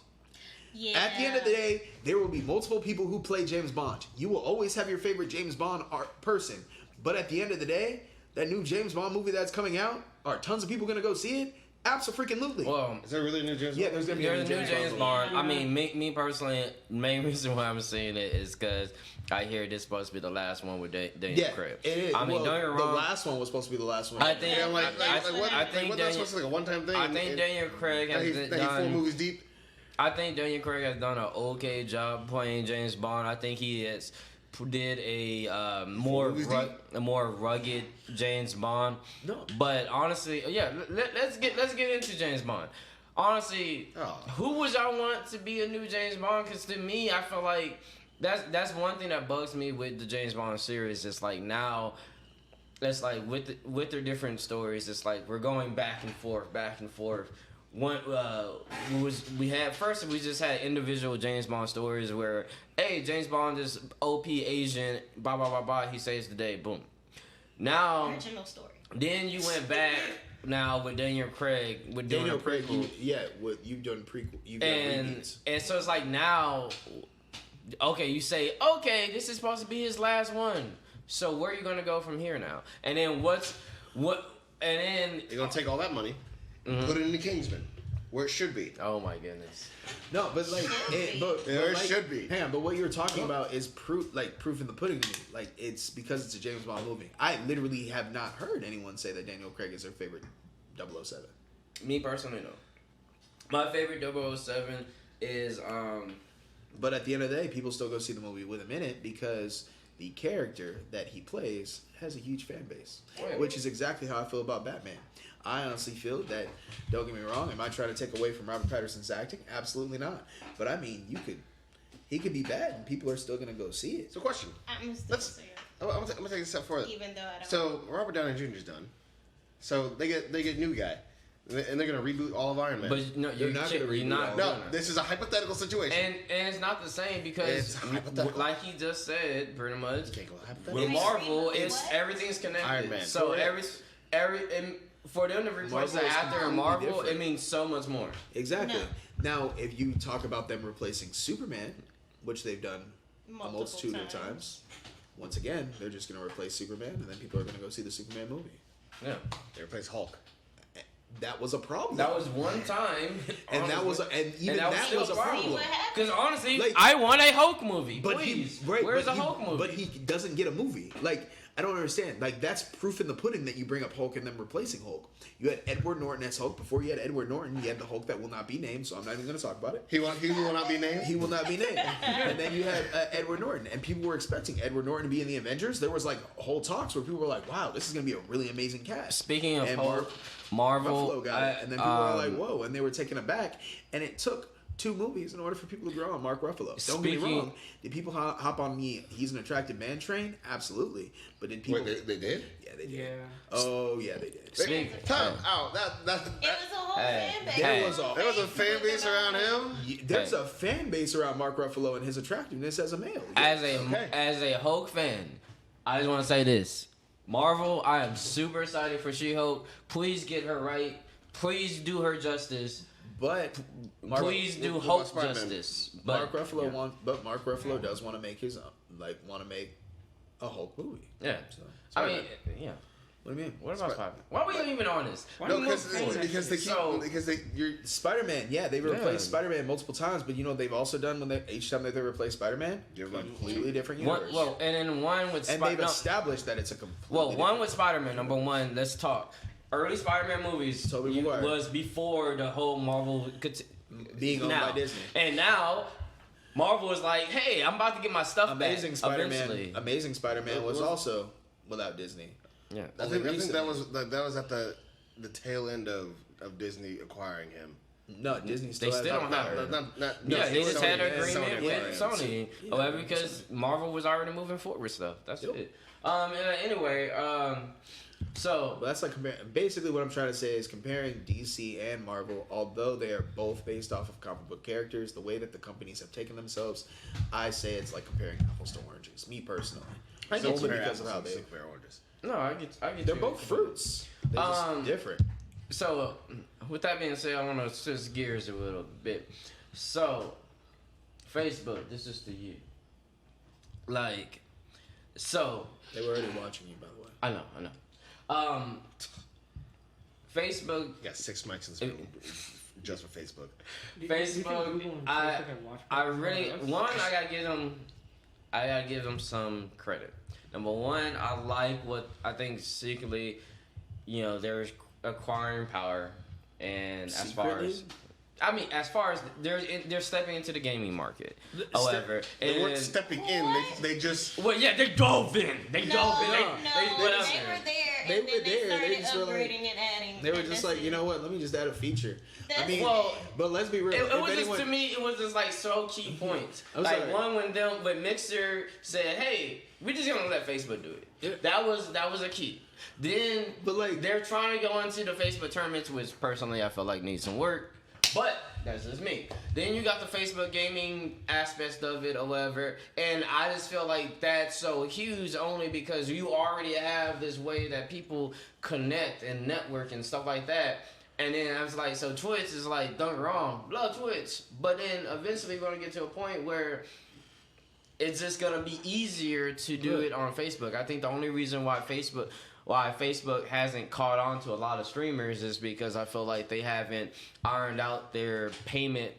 [SPEAKER 4] Yeah.
[SPEAKER 3] At the end of the day, there will be multiple people who play James Bond. You will always have your favorite James Bond person, but at the end of the day. That new James Bond movie that's coming out, are tons of people gonna go see it? Absolutely.
[SPEAKER 1] Well,
[SPEAKER 2] is there really a new James Bond?
[SPEAKER 3] Yeah, there's gonna be a new
[SPEAKER 1] James Bond. I mean, me personally, main reason why I'm saying it is because I hear this supposed to be the last one with Daniel Craig.
[SPEAKER 3] It is.
[SPEAKER 1] I mean, don't get me wrong.
[SPEAKER 3] The last one was supposed to be the last one.
[SPEAKER 1] I think.
[SPEAKER 2] I think that's supposed to be like a one-time thing.
[SPEAKER 1] I think Daniel Craig has done
[SPEAKER 2] 4 movies deep.
[SPEAKER 1] I think Daniel Craig has done an okay job playing James Bond. I think he has. Did a more rugged James Bond.
[SPEAKER 3] No,
[SPEAKER 1] but honestly, yeah. Let's get into James Bond. Honestly, who would y'all want to be a new James Bond? Because to me, I feel like that's one thing that bugs me with the James Bond series. It's like now, it's like with their different stories. It's like we're going back and forth. One we just had individual James Bond stories where James Bond is OP agent, blah blah blah blah, he saves the day, boom. Now
[SPEAKER 4] original story.
[SPEAKER 1] Then you went back now with Daniel Craig with doing a prequel.
[SPEAKER 3] You've done prequel.
[SPEAKER 1] And so it's like now, you say this is supposed to be his last one. So where are you gonna go from here now? And then and then
[SPEAKER 2] you're gonna take all that money. Mm-hmm. Put it in the Kingsman, where it should be.
[SPEAKER 1] Oh my goodness!
[SPEAKER 3] No, but like,
[SPEAKER 2] it should be.
[SPEAKER 3] Hang on, but what you're talking about is proof in the pudding to me. Like, it's because it's a James Bond movie. I literally have not heard anyone say that Daniel Craig is their favorite 007.
[SPEAKER 1] Me personally, no. My favorite 007 is
[SPEAKER 3] But at the end of the day, people still go see the movie with him in it because the character that he plays has a huge fan base, which is exactly how I feel about Batman. I honestly feel that, don't get me wrong, am I trying to take away from Robert Pattinson's acting? Absolutely not. But I mean, he could be bad and people are still going to go see it.
[SPEAKER 2] So question.
[SPEAKER 4] I'm still
[SPEAKER 2] I'm going to take a step further.
[SPEAKER 4] Even though I don't.
[SPEAKER 2] So Robert Downey Jr. is done. So they get new guy. and they're gonna reboot all of Iron Man.
[SPEAKER 1] But no,
[SPEAKER 3] They're not gonna reboot all of
[SPEAKER 2] no,
[SPEAKER 1] gonna.
[SPEAKER 2] this is a hypothetical situation.
[SPEAKER 1] And it's not the same because,
[SPEAKER 2] It's hypothetical.
[SPEAKER 1] like he just said, pretty much.
[SPEAKER 2] Can't go hypothetical.
[SPEAKER 1] With Marvel,
[SPEAKER 4] What?
[SPEAKER 1] it's everything's connected.
[SPEAKER 2] Iron Man.
[SPEAKER 1] So
[SPEAKER 2] Correct.
[SPEAKER 1] and for them to replace
[SPEAKER 3] Marvel
[SPEAKER 1] the
[SPEAKER 3] is
[SPEAKER 1] actor in
[SPEAKER 3] completely
[SPEAKER 1] Marvel,
[SPEAKER 3] different.
[SPEAKER 1] it means so much more.
[SPEAKER 3] Exactly.
[SPEAKER 4] No.
[SPEAKER 3] Now, if you talk about them replacing Superman, which they've done a
[SPEAKER 4] Multiple
[SPEAKER 3] multitude of times, once again, they're just going to replace Superman, and then people are going to go see the Superman movie.
[SPEAKER 1] Yeah,
[SPEAKER 2] They replace Hulk.
[SPEAKER 3] That was a problem.
[SPEAKER 1] that was one time,
[SPEAKER 3] and that was, and even
[SPEAKER 1] that was
[SPEAKER 3] that
[SPEAKER 1] still
[SPEAKER 3] was a
[SPEAKER 1] a problem.
[SPEAKER 4] See
[SPEAKER 3] problem.
[SPEAKER 4] what happened?
[SPEAKER 1] Because honestly,
[SPEAKER 3] Like-
[SPEAKER 1] I want a Hulk movie.
[SPEAKER 3] But
[SPEAKER 1] Please,
[SPEAKER 3] he, right,
[SPEAKER 1] where's
[SPEAKER 3] but
[SPEAKER 1] a
[SPEAKER 3] he-
[SPEAKER 1] Hulk movie?
[SPEAKER 3] But he doesn't get a movie. Like, I don't understand. Like, that's proof in the pudding that you bring up Hulk and then replacing Hulk. You had Edward Norton as Hulk. Before you had Edward Norton, you had the Hulk that will not be named, so I'm not even going to talk about it.
[SPEAKER 2] He will not be named.
[SPEAKER 3] He will not be named. And then you had Edward Norton, and people were expecting Edward Norton to be in the Avengers. There was like whole talks where people were like, "Wow, this is going to be a really amazing cast."
[SPEAKER 1] Speaking of
[SPEAKER 3] And
[SPEAKER 1] Hulk, Marvel,
[SPEAKER 3] Ruffalo got it, and then people were like, "Whoa!" And they were taken aback. And it took 2 movies in order for people to grow on Mark Ruffalo. Don't get me
[SPEAKER 1] Speaking-
[SPEAKER 3] wrong. Did people hop on me? He's an attractive man train? Absolutely. But did people?
[SPEAKER 2] Wait, they did?
[SPEAKER 3] Yeah, they did.
[SPEAKER 5] Yeah.
[SPEAKER 3] Oh yeah, they did.
[SPEAKER 1] Speak-
[SPEAKER 2] Time out. That
[SPEAKER 4] It was a whole
[SPEAKER 1] Hey.
[SPEAKER 4] fan base.
[SPEAKER 1] Hey.
[SPEAKER 2] there was a fan base around him.
[SPEAKER 3] There's
[SPEAKER 1] Hey.
[SPEAKER 3] a fan base around Mark Ruffalo and his attractiveness as a male.
[SPEAKER 1] as
[SPEAKER 3] Yes.
[SPEAKER 1] as a Hulk fan, I just want to say this: Marvel, I am super excited for She-Hulk. Please get her right. Please do her justice.
[SPEAKER 3] But
[SPEAKER 1] Please do
[SPEAKER 2] what about
[SPEAKER 1] Hulk
[SPEAKER 2] Spider-Man?
[SPEAKER 1] justice.
[SPEAKER 3] Mark
[SPEAKER 1] But
[SPEAKER 3] Ruffalo Mark Ruffalo does want to make his want to make a Hulk movie.
[SPEAKER 1] yeah,
[SPEAKER 3] So,
[SPEAKER 1] I mean, yeah.
[SPEAKER 3] what do you mean?
[SPEAKER 1] What about Spider-Man? Why are we even on this?
[SPEAKER 5] Why
[SPEAKER 2] No,
[SPEAKER 5] do you
[SPEAKER 2] because
[SPEAKER 5] look forward?
[SPEAKER 2] they keep
[SPEAKER 1] So-
[SPEAKER 2] you're
[SPEAKER 3] Spider-Man, yeah, they've replaced
[SPEAKER 1] Yeah.
[SPEAKER 3] Spider-Man multiple times, but you know what they've also done when each time that they replace Spider-Man,
[SPEAKER 2] You're right.
[SPEAKER 3] completely different
[SPEAKER 1] One,
[SPEAKER 3] universe.
[SPEAKER 1] well, and then one with
[SPEAKER 3] and they've
[SPEAKER 1] Spider-Man.
[SPEAKER 3] established that it's a completely
[SPEAKER 1] Well, one
[SPEAKER 3] different-
[SPEAKER 1] with Spider-Man. Number one, let's talk. Early Spider-Man movies
[SPEAKER 3] Tobey Maguire.
[SPEAKER 1] was before the whole Marvel
[SPEAKER 3] being owned by Disney.
[SPEAKER 1] And now Marvel is like, hey, I'm about to get my stuff
[SPEAKER 3] Amazing
[SPEAKER 1] back.
[SPEAKER 3] Spider-Man.
[SPEAKER 1] Eventually.
[SPEAKER 3] Amazing Spider-Man
[SPEAKER 2] It
[SPEAKER 3] was
[SPEAKER 2] was-
[SPEAKER 3] also without Disney.
[SPEAKER 1] Yeah.
[SPEAKER 2] I
[SPEAKER 3] Only
[SPEAKER 2] think that
[SPEAKER 3] recently.
[SPEAKER 2] was at the tail end of Disney acquiring him.
[SPEAKER 3] No, Disney still
[SPEAKER 1] They
[SPEAKER 3] has
[SPEAKER 1] still don't
[SPEAKER 3] power.
[SPEAKER 1] have it.
[SPEAKER 2] Not,
[SPEAKER 1] Yeah, they
[SPEAKER 2] Sony,
[SPEAKER 1] just had an
[SPEAKER 2] yeah,
[SPEAKER 1] agreement
[SPEAKER 2] Sony
[SPEAKER 1] with
[SPEAKER 2] acquiring him.
[SPEAKER 1] Sony.
[SPEAKER 3] Yeah,
[SPEAKER 1] However, because Marvel was already moving forward with stuff. That's
[SPEAKER 3] Yep.
[SPEAKER 1] it. Anyway, so
[SPEAKER 3] But that's like basically what I'm trying to say is comparing DC and Marvel, although they are both based off of comic book characters, the way that the companies have taken themselves, I say it's like comparing apples to oranges. Me personally,
[SPEAKER 1] I get
[SPEAKER 3] only
[SPEAKER 1] you.
[SPEAKER 3] because of how they
[SPEAKER 2] Compare oranges.
[SPEAKER 1] no, I get.
[SPEAKER 3] they're
[SPEAKER 1] you.
[SPEAKER 3] both fruits. They're just different.
[SPEAKER 1] So, with that being said, I want to switch gears a little bit. So, Facebook, this is to you. Like, so
[SPEAKER 3] They were already watching you, by the way.
[SPEAKER 1] I know. Facebook,
[SPEAKER 2] You got 6 mics in this room just for Facebook.
[SPEAKER 5] Do you think
[SPEAKER 1] Facebook,
[SPEAKER 5] Google and
[SPEAKER 1] I
[SPEAKER 5] Facebook have watch parties
[SPEAKER 1] really
[SPEAKER 5] around us?
[SPEAKER 1] one. I gotta give them some credit. Number one, I like what I think secretly, they're acquiring power, and as far as they're stepping into the gaming market. However,
[SPEAKER 2] They weren't
[SPEAKER 1] and-
[SPEAKER 2] stepping in. They just
[SPEAKER 1] well, yeah, they dove in. They
[SPEAKER 4] No,
[SPEAKER 1] dove in.
[SPEAKER 4] no,
[SPEAKER 1] They whatever.
[SPEAKER 4] they were there,
[SPEAKER 3] They
[SPEAKER 4] and
[SPEAKER 3] were
[SPEAKER 4] then they
[SPEAKER 3] there, they
[SPEAKER 4] started
[SPEAKER 3] just were like-
[SPEAKER 4] upgrading and adding.
[SPEAKER 3] They were
[SPEAKER 4] and
[SPEAKER 3] just
[SPEAKER 4] that's
[SPEAKER 3] like, you
[SPEAKER 4] it.
[SPEAKER 3] know what? Let me just add a feature. I
[SPEAKER 4] That's
[SPEAKER 3] mean,
[SPEAKER 1] Well,
[SPEAKER 3] but let's be real.
[SPEAKER 1] It
[SPEAKER 3] If
[SPEAKER 1] was
[SPEAKER 3] anyone-
[SPEAKER 1] just to me. It was just like so key points.
[SPEAKER 3] I'm
[SPEAKER 1] like
[SPEAKER 3] sorry.
[SPEAKER 1] one when Mixer said, "Hey, we're just gonna let Facebook do it."
[SPEAKER 3] Yeah.
[SPEAKER 1] That was a key. Then,
[SPEAKER 3] But, like-
[SPEAKER 1] they're trying to go into the Facebook tournaments, which personally I feel like needs some work. But that's just me. Then you got the Facebook gaming aspects of it or whatever, and I just feel like that's so huge only because you already have this way that people connect and network and stuff like that. And then I was like, so Twitch is like, don't get me wrong, love Twitch, but then eventually we're gonna get to a point where it's just gonna be easier to do it on Facebook. I think the only reason why Facebook hasn't caught on to a lot of streamers is because I feel like they haven't ironed out their payment.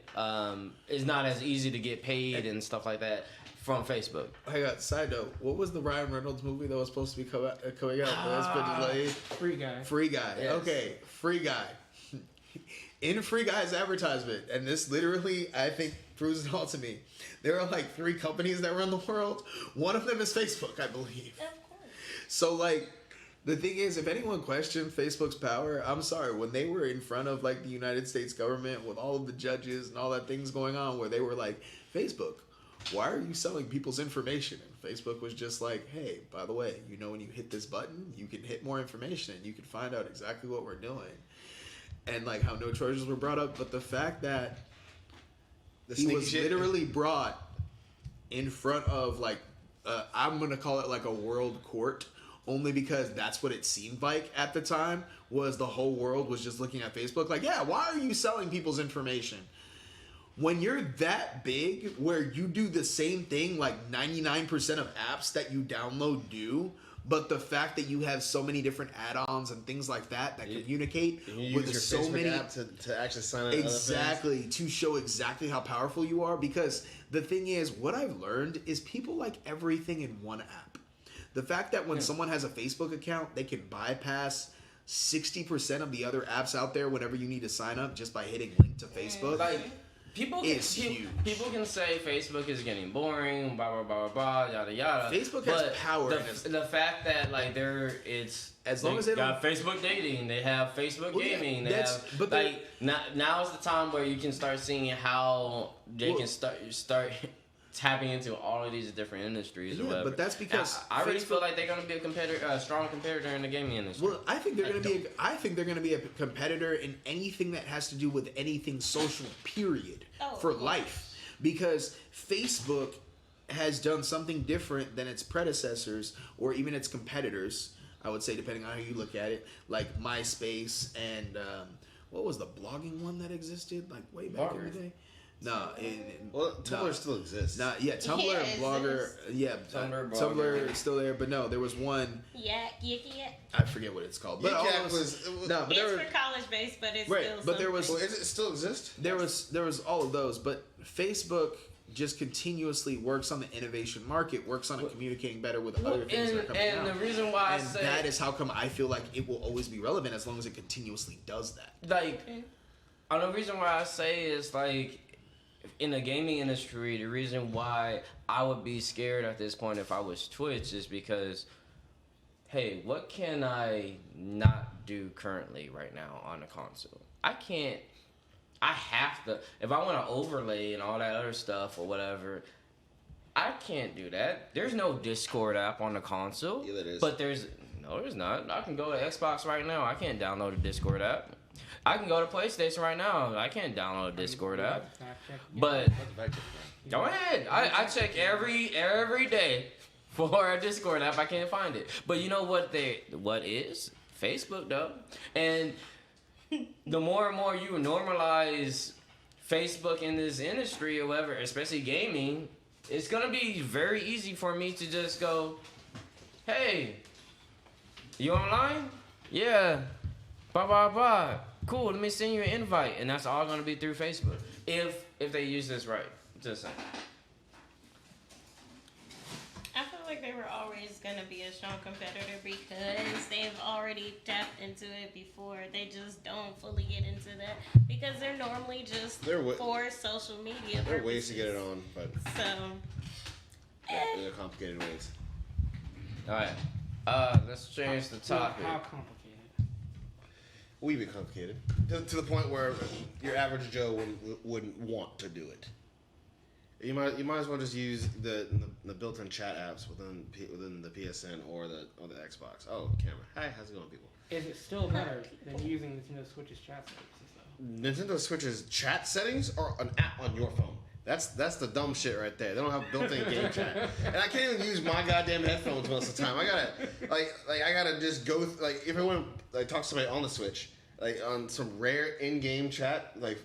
[SPEAKER 1] It's not as easy to get paid and stuff like that from Facebook.
[SPEAKER 3] I got side note. What was the Ryan Reynolds movie that was supposed to be coming out? But it's been delayed.
[SPEAKER 5] Free Guy.
[SPEAKER 3] Free Guy.
[SPEAKER 1] Yes.
[SPEAKER 3] Okay, Free Guy. In Free Guy's advertisement, and this literally, I think, proves it all to me. There are like 3 companies that run the world. One of them is Facebook, I believe.
[SPEAKER 4] Of course.
[SPEAKER 3] So like, the thing is, if anyone questioned Facebook's power, I'm sorry. When they were in front of like the United States government with all of the judges and all that things going on, where they were like, Facebook, why are you selling people's information? And Facebook was just like, hey, by the way, when you hit this button, you can hit more information and you can find out exactly what we're doing. and like how no charges were brought up, but the fact that
[SPEAKER 2] The
[SPEAKER 3] he
[SPEAKER 2] sneaky
[SPEAKER 3] was
[SPEAKER 2] shit.
[SPEAKER 3] literally brought in front of like I'm gonna call it like a world court, only because that's what it seemed like at the time. Was the whole world was just looking at Facebook like, yeah, why are you selling people's information? When you're that big, where you do the same thing like 99% of apps that you download do, but the fact that you have so many different add-ons and things like that communicate
[SPEAKER 2] You
[SPEAKER 3] with
[SPEAKER 2] use your
[SPEAKER 3] so
[SPEAKER 2] Facebook
[SPEAKER 3] many
[SPEAKER 2] app to actually sign up.
[SPEAKER 3] exactly to show exactly how powerful you are. Because the thing is, what I've learned is people like everything in one app. The fact that when someone has a Facebook account, they can bypass 60% of the other apps out there whenever you need to sign up just by hitting link to Facebook.
[SPEAKER 1] Like, people can,
[SPEAKER 3] It's huge.
[SPEAKER 1] people can say Facebook is getting boring, blah blah blah blah blah, yada yada.
[SPEAKER 3] Facebook has
[SPEAKER 1] but
[SPEAKER 3] power in
[SPEAKER 1] The fact that like
[SPEAKER 3] As long as they
[SPEAKER 1] got Facebook dating, they have Facebook
[SPEAKER 3] Well, yeah,
[SPEAKER 1] gaming, they
[SPEAKER 3] that's-
[SPEAKER 1] have
[SPEAKER 3] but
[SPEAKER 1] like now is the time where you can start seeing how they can start tapping into all of these different industries or
[SPEAKER 3] Yeah,
[SPEAKER 1] whatever.
[SPEAKER 3] but that's because
[SPEAKER 1] I really
[SPEAKER 3] Facebook-
[SPEAKER 1] feel like they're gonna be a strong competitor in the gaming industry.
[SPEAKER 3] Well, I think they're going to be a competitor in anything that has to do with anything social. Period. For life, because Facebook has done something different than its predecessors or even its competitors. I would say, depending on how you look at it, like MySpace and what was the blogging one that existed like way back in the day? No,
[SPEAKER 2] Tumblr still exists.
[SPEAKER 3] Tumblr
[SPEAKER 4] Yeah,
[SPEAKER 3] and Blogger, Tumblr is still there, but no, there was one.
[SPEAKER 4] Yak.
[SPEAKER 3] I forget what it's called, but
[SPEAKER 2] It's
[SPEAKER 4] For college based, but it's
[SPEAKER 3] Right,
[SPEAKER 4] still
[SPEAKER 3] but there was-
[SPEAKER 4] something.
[SPEAKER 2] Well, is it still exist?
[SPEAKER 3] there was all of those, but Facebook just continuously works on the innovation market, works on it communicating better with other things that are coming out.
[SPEAKER 1] And the reason why
[SPEAKER 3] And
[SPEAKER 1] I say
[SPEAKER 3] that is how come I feel like it will always be relevant as long as it continuously does that.
[SPEAKER 1] like, the reason why I say is like, in the gaming industry, the reason why I would be scared at this point if I was Twitch is because, hey, what can I not do currently right now on the console? I have to, if I want to overlay and all that other stuff or whatever, I can't do that. There's no Discord app on the console.
[SPEAKER 2] Yeah, there is.
[SPEAKER 1] But there's not. I can go to Xbox right now. I can't download a Discord app. I can go to PlayStation right now. I can't download a Discord app. But go ahead. I check every day for a Discord app. I can't find it. But you know what is? Facebook though. And the more and more you normalize Facebook in this industry or whatever, especially gaming, it's gonna be very easy for me to just go, hey, you online? Yeah. Blah blah blah. Cool, let me send you an invite, and that's all gonna be through Facebook. If they use this right. Just saying.
[SPEAKER 4] I feel like they were always gonna be a strong competitor because they've already tapped into it before. They just don't fully get into that because they're normally just for social media.
[SPEAKER 2] There are ways to get it on, but
[SPEAKER 4] so
[SPEAKER 2] they're complicated ways.
[SPEAKER 1] All right. Let's change the topic.
[SPEAKER 5] How complicated?
[SPEAKER 2] We be complicated to the point where your average Joe wouldn't want to do it. You might as well just use the built-in chat apps within the PSN or the Xbox. Oh, camera. Hi, how's it going, people?
[SPEAKER 5] Is it still better than using Nintendo Switch's chat services though?
[SPEAKER 2] Nintendo Switch's chat settings are an app on your phone. That's the dumb shit right there. They don't have built-in game chat, and I can't even use my goddamn headphones most of the time. I gotta just go if I want to talk to somebody on the Switch, like on some rare in-game chat, like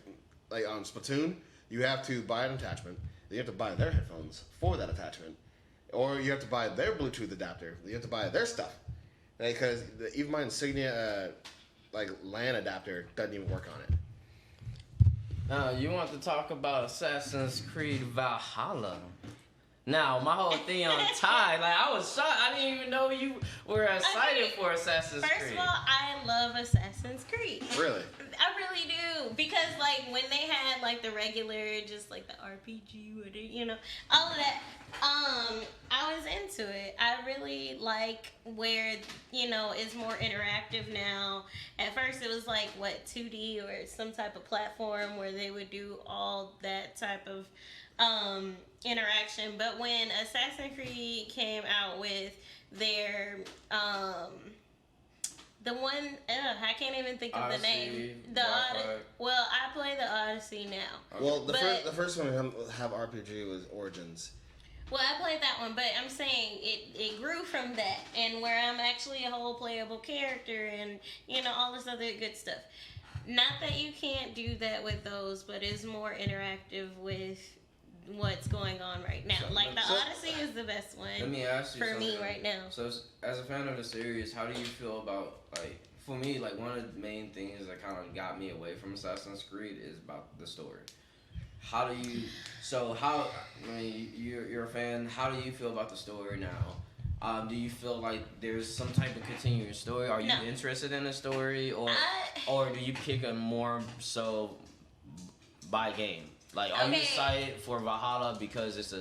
[SPEAKER 2] on Splatoon, you have to buy an attachment. You have to buy their headphones for that attachment, or you have to buy their Bluetooth adapter. You have to buy their stuff, because even my Insignia LAN adapter doesn't even work on it.
[SPEAKER 1] You want to talk about Assassin's Creed Valhalla? Now, my whole thing on Ty, I was shocked. I didn't even know you were excited for Assassin's Creed.
[SPEAKER 4] First of all, I love Assassin's Creed.
[SPEAKER 2] Really?
[SPEAKER 4] I really do, because when they had the regular, just the RPG, all of that, I was into it. I really like where it's more interactive now. At first, it was 2D or some type of platform where they would do all that type of interaction. But when Assassin's Creed came out with their The one, I can't even think of the name.
[SPEAKER 1] Odyssey,
[SPEAKER 4] The
[SPEAKER 1] Black Flag.
[SPEAKER 4] Well, I play the Odyssey now.
[SPEAKER 2] Well,
[SPEAKER 4] But-
[SPEAKER 2] the first one we have RPG was Origins.
[SPEAKER 4] Well, I played that one, but I'm saying it grew from that, and where I'm actually a whole playable character, and all this other good stuff. Not that you can't do that with those, but it's more interactive with what's going on right now. Like the Odyssey is the best
[SPEAKER 1] Let
[SPEAKER 4] one
[SPEAKER 1] me ask you
[SPEAKER 4] for me
[SPEAKER 1] something.
[SPEAKER 4] right now.
[SPEAKER 1] So, as a fan of the series, how do you feel about, like, for me, like, one of the main things that kind of got me away from Assassin's Creed is about the story. How do you, you're a fan, how do you feel about the story now? Do you feel like there's some type of continuing story? Are you
[SPEAKER 4] No.
[SPEAKER 1] interested in the story, or do you pick a more so by game? Like, are you
[SPEAKER 4] Okay.
[SPEAKER 1] excited for Valhalla because it's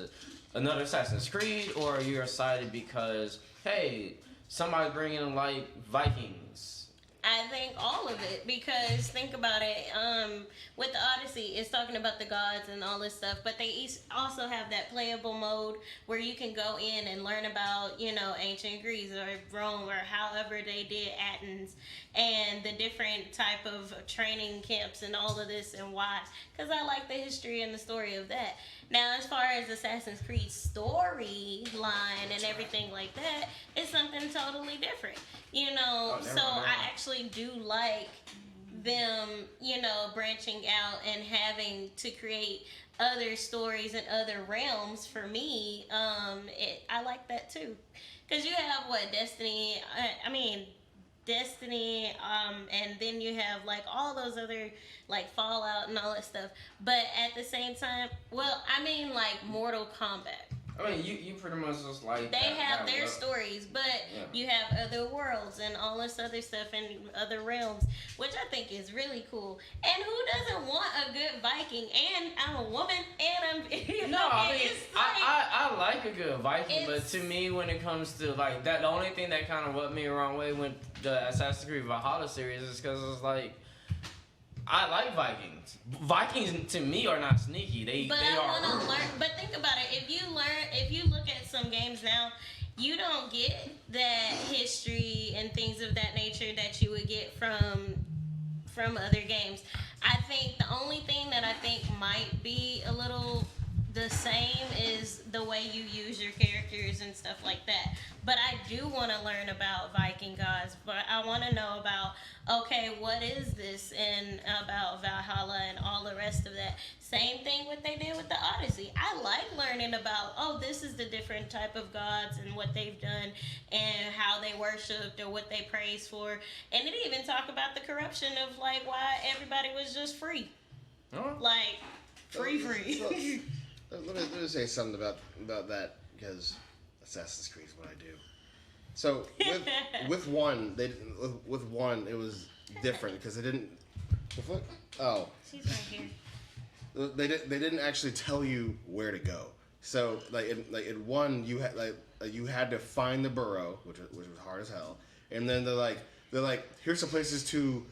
[SPEAKER 1] another Assassin's Creed, or are you excited because, hey, somebody's bringing, like, Vikings?
[SPEAKER 4] I think all of it, because think about it. With the Odyssey, it's talking about the gods and all this stuff, but they also have that playable mode where you can go in and learn about, ancient Greece or Rome or however they did Athens, and the different type of training camps and all of this and why. Because I like the history and the story of that. Now, as far as Assassin's Creed storyline and everything like that, it's something totally different. So I actually do like them, branching out and having to create other stories and other realms. For me, I like that too. Because you have Destiny, and then you have like all those other like Fallout and all that stuff. But at the same time, like Mortal Kombat.
[SPEAKER 1] I mean, you pretty much just like
[SPEAKER 4] They have
[SPEAKER 1] that
[SPEAKER 4] their
[SPEAKER 1] world.
[SPEAKER 4] stories, but
[SPEAKER 1] Yeah.
[SPEAKER 4] you have other worlds and all this other stuff and other realms, which I think is really cool. And who doesn't want a good Viking? And I'm a woman, and I'm
[SPEAKER 1] No, I mean,
[SPEAKER 4] it's like,
[SPEAKER 1] I like a good Viking, but
[SPEAKER 4] It's-
[SPEAKER 1] to me, when it comes to like that, the only thing that kind of rubbed me the wrong way with the Assassin's Creed Valhalla series is because it's like, I like Vikings. Vikings to me are not sneaky. They
[SPEAKER 4] I
[SPEAKER 1] are.
[SPEAKER 4] want to learn. But think about it. If you look at some games now, you don't get that history and things of that nature that you would get from other games. I think the only thing that I think might be a little the same is the way you use your characters and stuff like that. But I do want to learn about Viking gods. But I want to know about, okay, what is this, and about Valhalla and all the rest of that. Same thing what they did with the Odyssey. I like learning about, this is the different type of gods and what they've done and how they worshipped or what they praised for. And it even talk about the corruption of like why everybody was just free.
[SPEAKER 1] Huh?
[SPEAKER 4] Like free.
[SPEAKER 2] Let me say something about that, because Assassin's Creed is what I do. So with one, it was different because they didn't. Oh,
[SPEAKER 4] She's right here.
[SPEAKER 2] they didn't actually tell you where to go. So in one, you had to find the burrow, which was hard as hell, and then they're like here's some places to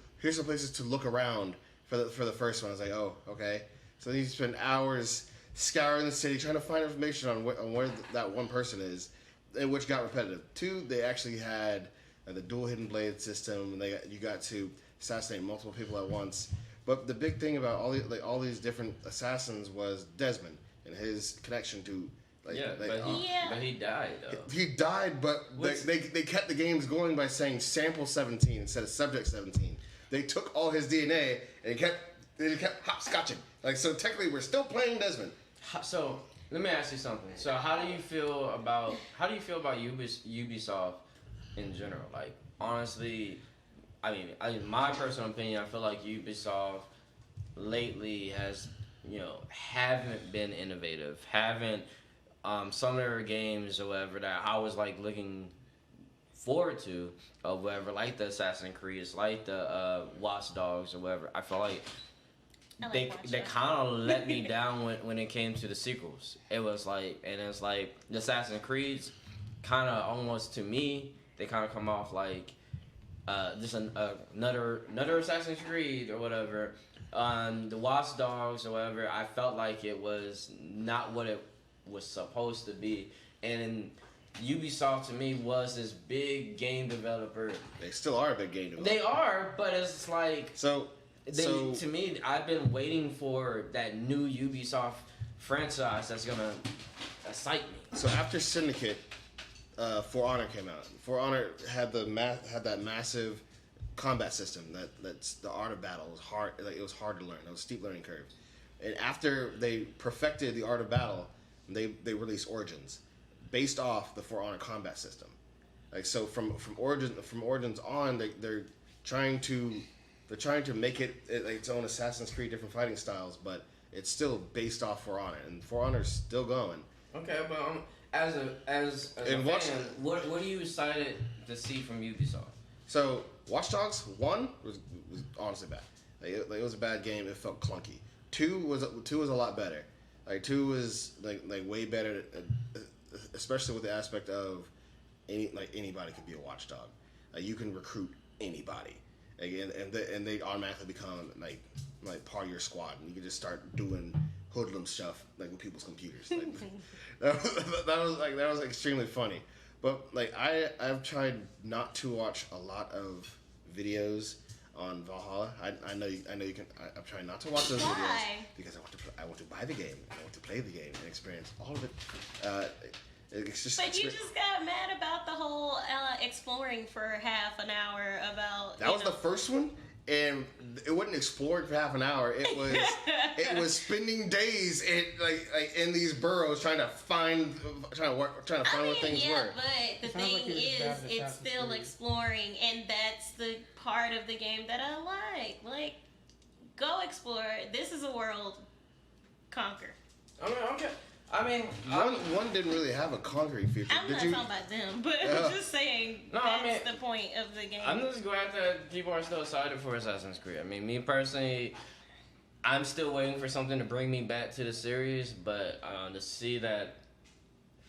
[SPEAKER 2] look around for the first one. I was like, oh, okay. So you spend hours scouring the city trying to find information on where that one person is, and which got repetitive. 2, they actually had the dual hidden blade system, and you got to assassinate multiple people at once. But the big thing about all these different assassins was Desmond and his connection to
[SPEAKER 1] But he died though.
[SPEAKER 2] he died, but they kept the games going by saying sample 17 instead of subject 17. They took all his DNA and they kept hopscotching. Like, so technically we're still playing Desmond.
[SPEAKER 1] So let me ask you something. So how do you feel about Ubisoft in general? Like, honestly, I mean, in my personal opinion, I feel like Ubisoft lately has, haven't been innovative. Haven't some of their games or whatever that I was like looking forward to or whatever, like the Assassin's Creed, like the Watch Dogs or whatever. I feel like they kind of let me down when it came to the sequels. It's like the Assassin's Creeds kind of almost, to me, they kind of come off like just another Assassin's Creed or whatever. The Watch Dogs or whatever, I felt like it was not what it was supposed to be. And Ubisoft to me was this big game developer.
[SPEAKER 2] They still are a big game developer.
[SPEAKER 1] They are, but it's like
[SPEAKER 2] So
[SPEAKER 1] to me, I've been waiting for that new Ubisoft franchise that's gonna excite me.
[SPEAKER 2] So after Syndicate, For Honor came out. For Honor had that massive combat system that's the art of battle. It was hard. Like, it was hard to learn. It was a steep learning curve. And after they perfected the art of battle, they released Origins, based off the For Honor combat system. Like, so from Origins on, they're trying to make it like its own Assassin's Creed, different fighting styles, but it's still based off For Honor, and For Honor's still going.
[SPEAKER 1] Okay, but as a fan, what are you excited to see from Ubisoft?
[SPEAKER 2] So Watch Dogs 1 was honestly bad. Like, it was a bad game. It felt clunky. 2 was a lot better. Like 2 was like way better, especially with the aspect of anybody could be a watchdog. Like, you can recruit anybody, and they automatically become like part of your squad, and you can just start doing hoodlum stuff like with people's computers. Like, that was extremely funny. But like I've tried not to watch a lot of videos on Valhalla. I know you can. I'm trying not to watch those videos because I want to buy the game. I want to play the game and experience all of it. It's just.
[SPEAKER 4] But you just got mad about the whole exploring for half an hour about.
[SPEAKER 2] That was the first one, and it wasn't exploring for half an hour. It was spending days in these burrows trying to find where things were.
[SPEAKER 4] But the thing is, it's still exploring, and that's the part of the game that I like. Like, go explore. This is a world. Conquer.
[SPEAKER 1] I mean,
[SPEAKER 2] one didn't really have a conquering feature.
[SPEAKER 4] I'm not talking about them, but I'm just saying that's the point of the game.
[SPEAKER 1] I'm just glad that people are still excited for Assassin's Creed. I mean, me personally, I'm still waiting for something to bring me back to the series, but to see that,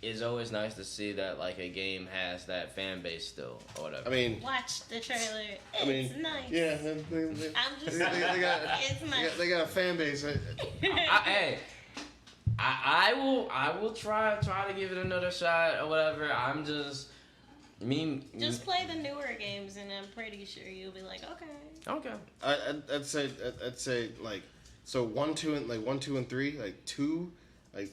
[SPEAKER 1] it's always nice to see that like a game has that fan base still or whatever.
[SPEAKER 2] I mean,
[SPEAKER 4] watch the trailer. It's nice.
[SPEAKER 2] Yeah,
[SPEAKER 4] I'm just it's nice.
[SPEAKER 2] They got a fan base.
[SPEAKER 1] Hey. I will try to give it another shot or whatever. I'm just
[SPEAKER 4] just play the newer games, and I'm pretty sure you'll be like, okay.
[SPEAKER 2] I'd say like, so 1, 2, and 3. Like 2,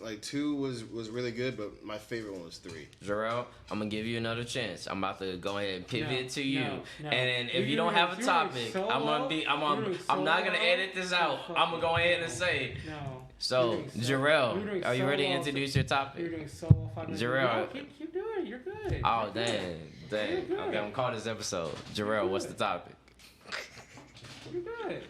[SPEAKER 2] like 2 was really good, but my favorite one was 3.
[SPEAKER 1] Jarrell, I'm gonna give you another chance. I'm about to go ahead and pivot to you,
[SPEAKER 5] no.
[SPEAKER 1] and then if you don't have a topic, I'm not gonna edit this out. I'm gonna go ahead and say.
[SPEAKER 5] No.
[SPEAKER 1] So, Jarrell, are you ready to introduce your topic?
[SPEAKER 5] You're doing so well.
[SPEAKER 1] Jarrell.
[SPEAKER 5] Keep doing it. You're good.
[SPEAKER 1] Oh, dang. Okay, I'm gonna call this episode. Jarrell, what's the topic?
[SPEAKER 5] You're good.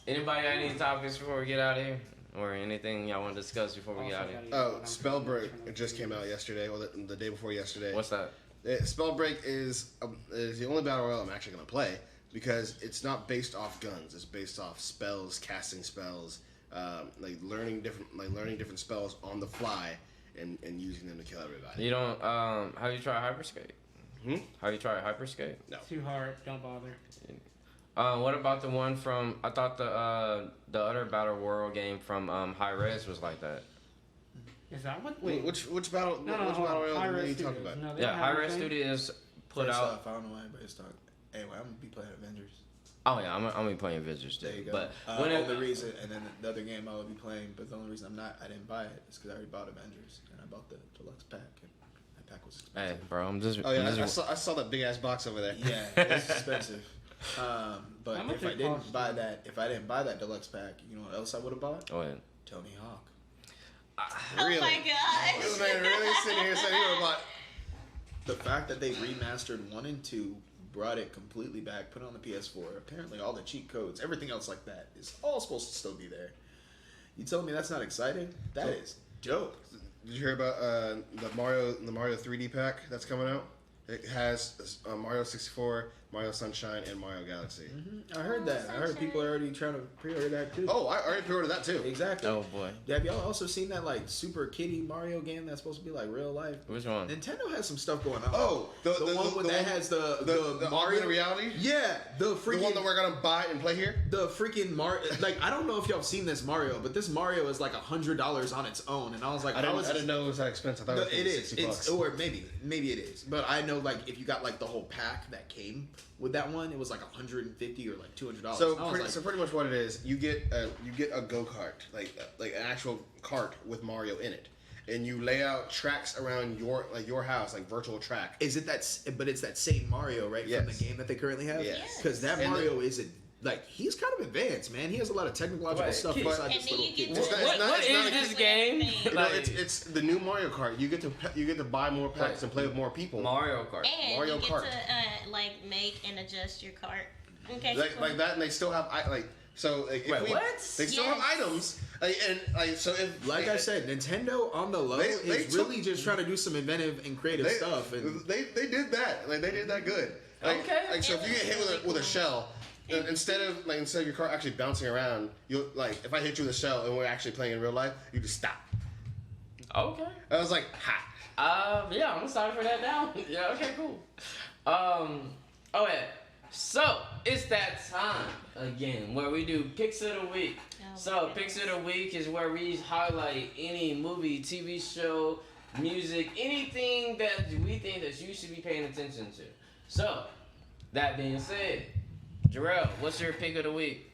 [SPEAKER 1] Anybody got any topics before we get out of here? Or anything y'all want to discuss before we get out of here?
[SPEAKER 2] Oh, Spellbreak. It just came out yesterday, or the day before yesterday.
[SPEAKER 1] What's that?
[SPEAKER 2] Spellbreak is the only battle royale I'm actually gonna play, because it's not based off guns. It's based off spells, casting spells. Learning different spells on the fly and using them to kill everybody.
[SPEAKER 1] You don't have you tried Hyperscape? Have you tried Hyperscape?
[SPEAKER 2] No.
[SPEAKER 5] Too hard. Don't bother.
[SPEAKER 1] What about the one from? I thought the other Battle World game from High Res was like that.
[SPEAKER 5] Is that what? Wait.
[SPEAKER 2] Which battle?
[SPEAKER 5] No,
[SPEAKER 2] which battle royale are you
[SPEAKER 5] Studios.
[SPEAKER 2] talking about?
[SPEAKER 5] No,
[SPEAKER 1] High Res Studios put out.
[SPEAKER 3] I don't know why everybody's talking. Anyway, I'm gonna be playing Avengers.
[SPEAKER 1] Oh yeah, I'm gonna be playing Avengers too.
[SPEAKER 3] There you go.
[SPEAKER 1] But
[SPEAKER 3] the reason, and then the other game I will be playing, but the only reason I didn't buy it is because I already bought Avengers, and I bought the deluxe pack, and that pack was expensive.
[SPEAKER 1] Hey, bro, I'm just.
[SPEAKER 2] Oh yeah, I saw that big ass box over there.
[SPEAKER 3] Yeah, it's expensive. But if I didn't buy that deluxe pack, you know what else I would have bought?
[SPEAKER 1] Go ahead.
[SPEAKER 3] Tony Hawk.
[SPEAKER 2] Really?
[SPEAKER 4] Oh my gosh.
[SPEAKER 2] This man really sitting here saying he would have bought.
[SPEAKER 3] The fact that they remastered 1 and 2, brought it completely back, put it on the PS4. Apparently, all the cheat codes, everything else like that, is all supposed to still be there. You telling me that's not exciting? That is dope.
[SPEAKER 2] Did you hear about the Mario 3D pack that's coming out? It has Mario 64, Mario Sunshine, and Mario Galaxy.
[SPEAKER 3] I heard that. I heard people are already trying to pre-order that too.
[SPEAKER 2] Oh, I already pre-ordered that too.
[SPEAKER 3] Exactly.
[SPEAKER 1] Oh boy.
[SPEAKER 3] Have y'all also seen that like super kiddie Mario game that's supposed to be like real life?
[SPEAKER 1] Which one?
[SPEAKER 3] Nintendo has some stuff going on.
[SPEAKER 2] Oh,
[SPEAKER 3] the one that has the Mario
[SPEAKER 2] augmented reality.
[SPEAKER 3] Yeah, the freaking
[SPEAKER 2] The one that we're gonna buy and play here.
[SPEAKER 3] the freaking Mario. Like I don't know if y'all have seen this Mario, but this Mario is like $100 on its own, and I was like,
[SPEAKER 2] I didn't know it was that expensive. I thought
[SPEAKER 3] it is.
[SPEAKER 2] $60.
[SPEAKER 3] It's or maybe it is. But I know like if you got like the whole pack that came with that one, it was like $150 or like $200.
[SPEAKER 2] So pretty much what it is, you get a go-kart, like an actual cart with Mario in it, and you lay out tracks around your house, like virtual track.
[SPEAKER 3] Is it that? But it's that same Mario, right?
[SPEAKER 2] Yes.
[SPEAKER 3] From the game that they currently have.
[SPEAKER 2] Yes.
[SPEAKER 3] Because that
[SPEAKER 2] And
[SPEAKER 3] Mario is he's kind of advanced, man. He has a lot of technological stuff
[SPEAKER 1] But-
[SPEAKER 3] inside
[SPEAKER 4] And
[SPEAKER 3] this
[SPEAKER 4] then
[SPEAKER 3] little
[SPEAKER 4] you get
[SPEAKER 3] kid.
[SPEAKER 4] to
[SPEAKER 2] It's not-
[SPEAKER 1] What
[SPEAKER 2] it's not
[SPEAKER 1] is
[SPEAKER 2] a
[SPEAKER 1] this
[SPEAKER 2] kid-
[SPEAKER 1] game?
[SPEAKER 2] You know, it's the new Mario Kart. You get to buy more packs and play with more people.
[SPEAKER 1] Mario Kart.
[SPEAKER 4] And
[SPEAKER 2] Mario
[SPEAKER 4] you get
[SPEAKER 2] Kart.
[SPEAKER 4] to like make and adjust your cart. Okay.
[SPEAKER 2] like that, and they still have if
[SPEAKER 1] Wait, what?
[SPEAKER 2] They still have items, so if
[SPEAKER 3] Like I said, Nintendo on the low
[SPEAKER 2] They
[SPEAKER 3] is
[SPEAKER 2] took-
[SPEAKER 3] really just trying to do some inventive and creative stuff. And
[SPEAKER 2] they did that. Like they did that good.
[SPEAKER 1] Okay.
[SPEAKER 2] Like so, if you get hit with a shell, instead of your car actually bouncing around, you'll if I hit you with a shell and we're actually playing in real life, you just stop.
[SPEAKER 1] Okay.
[SPEAKER 2] I was like, ha.
[SPEAKER 1] Yeah, I'm excited for that now. Yeah, okay, cool. Okay, so it's that time again where we do Pics of the Week. So Pics of the Week is where we highlight any movie, TV show, music, anything that we think that you should be paying attention to. So, that being said, Jarrell, what's your Pick of the Week?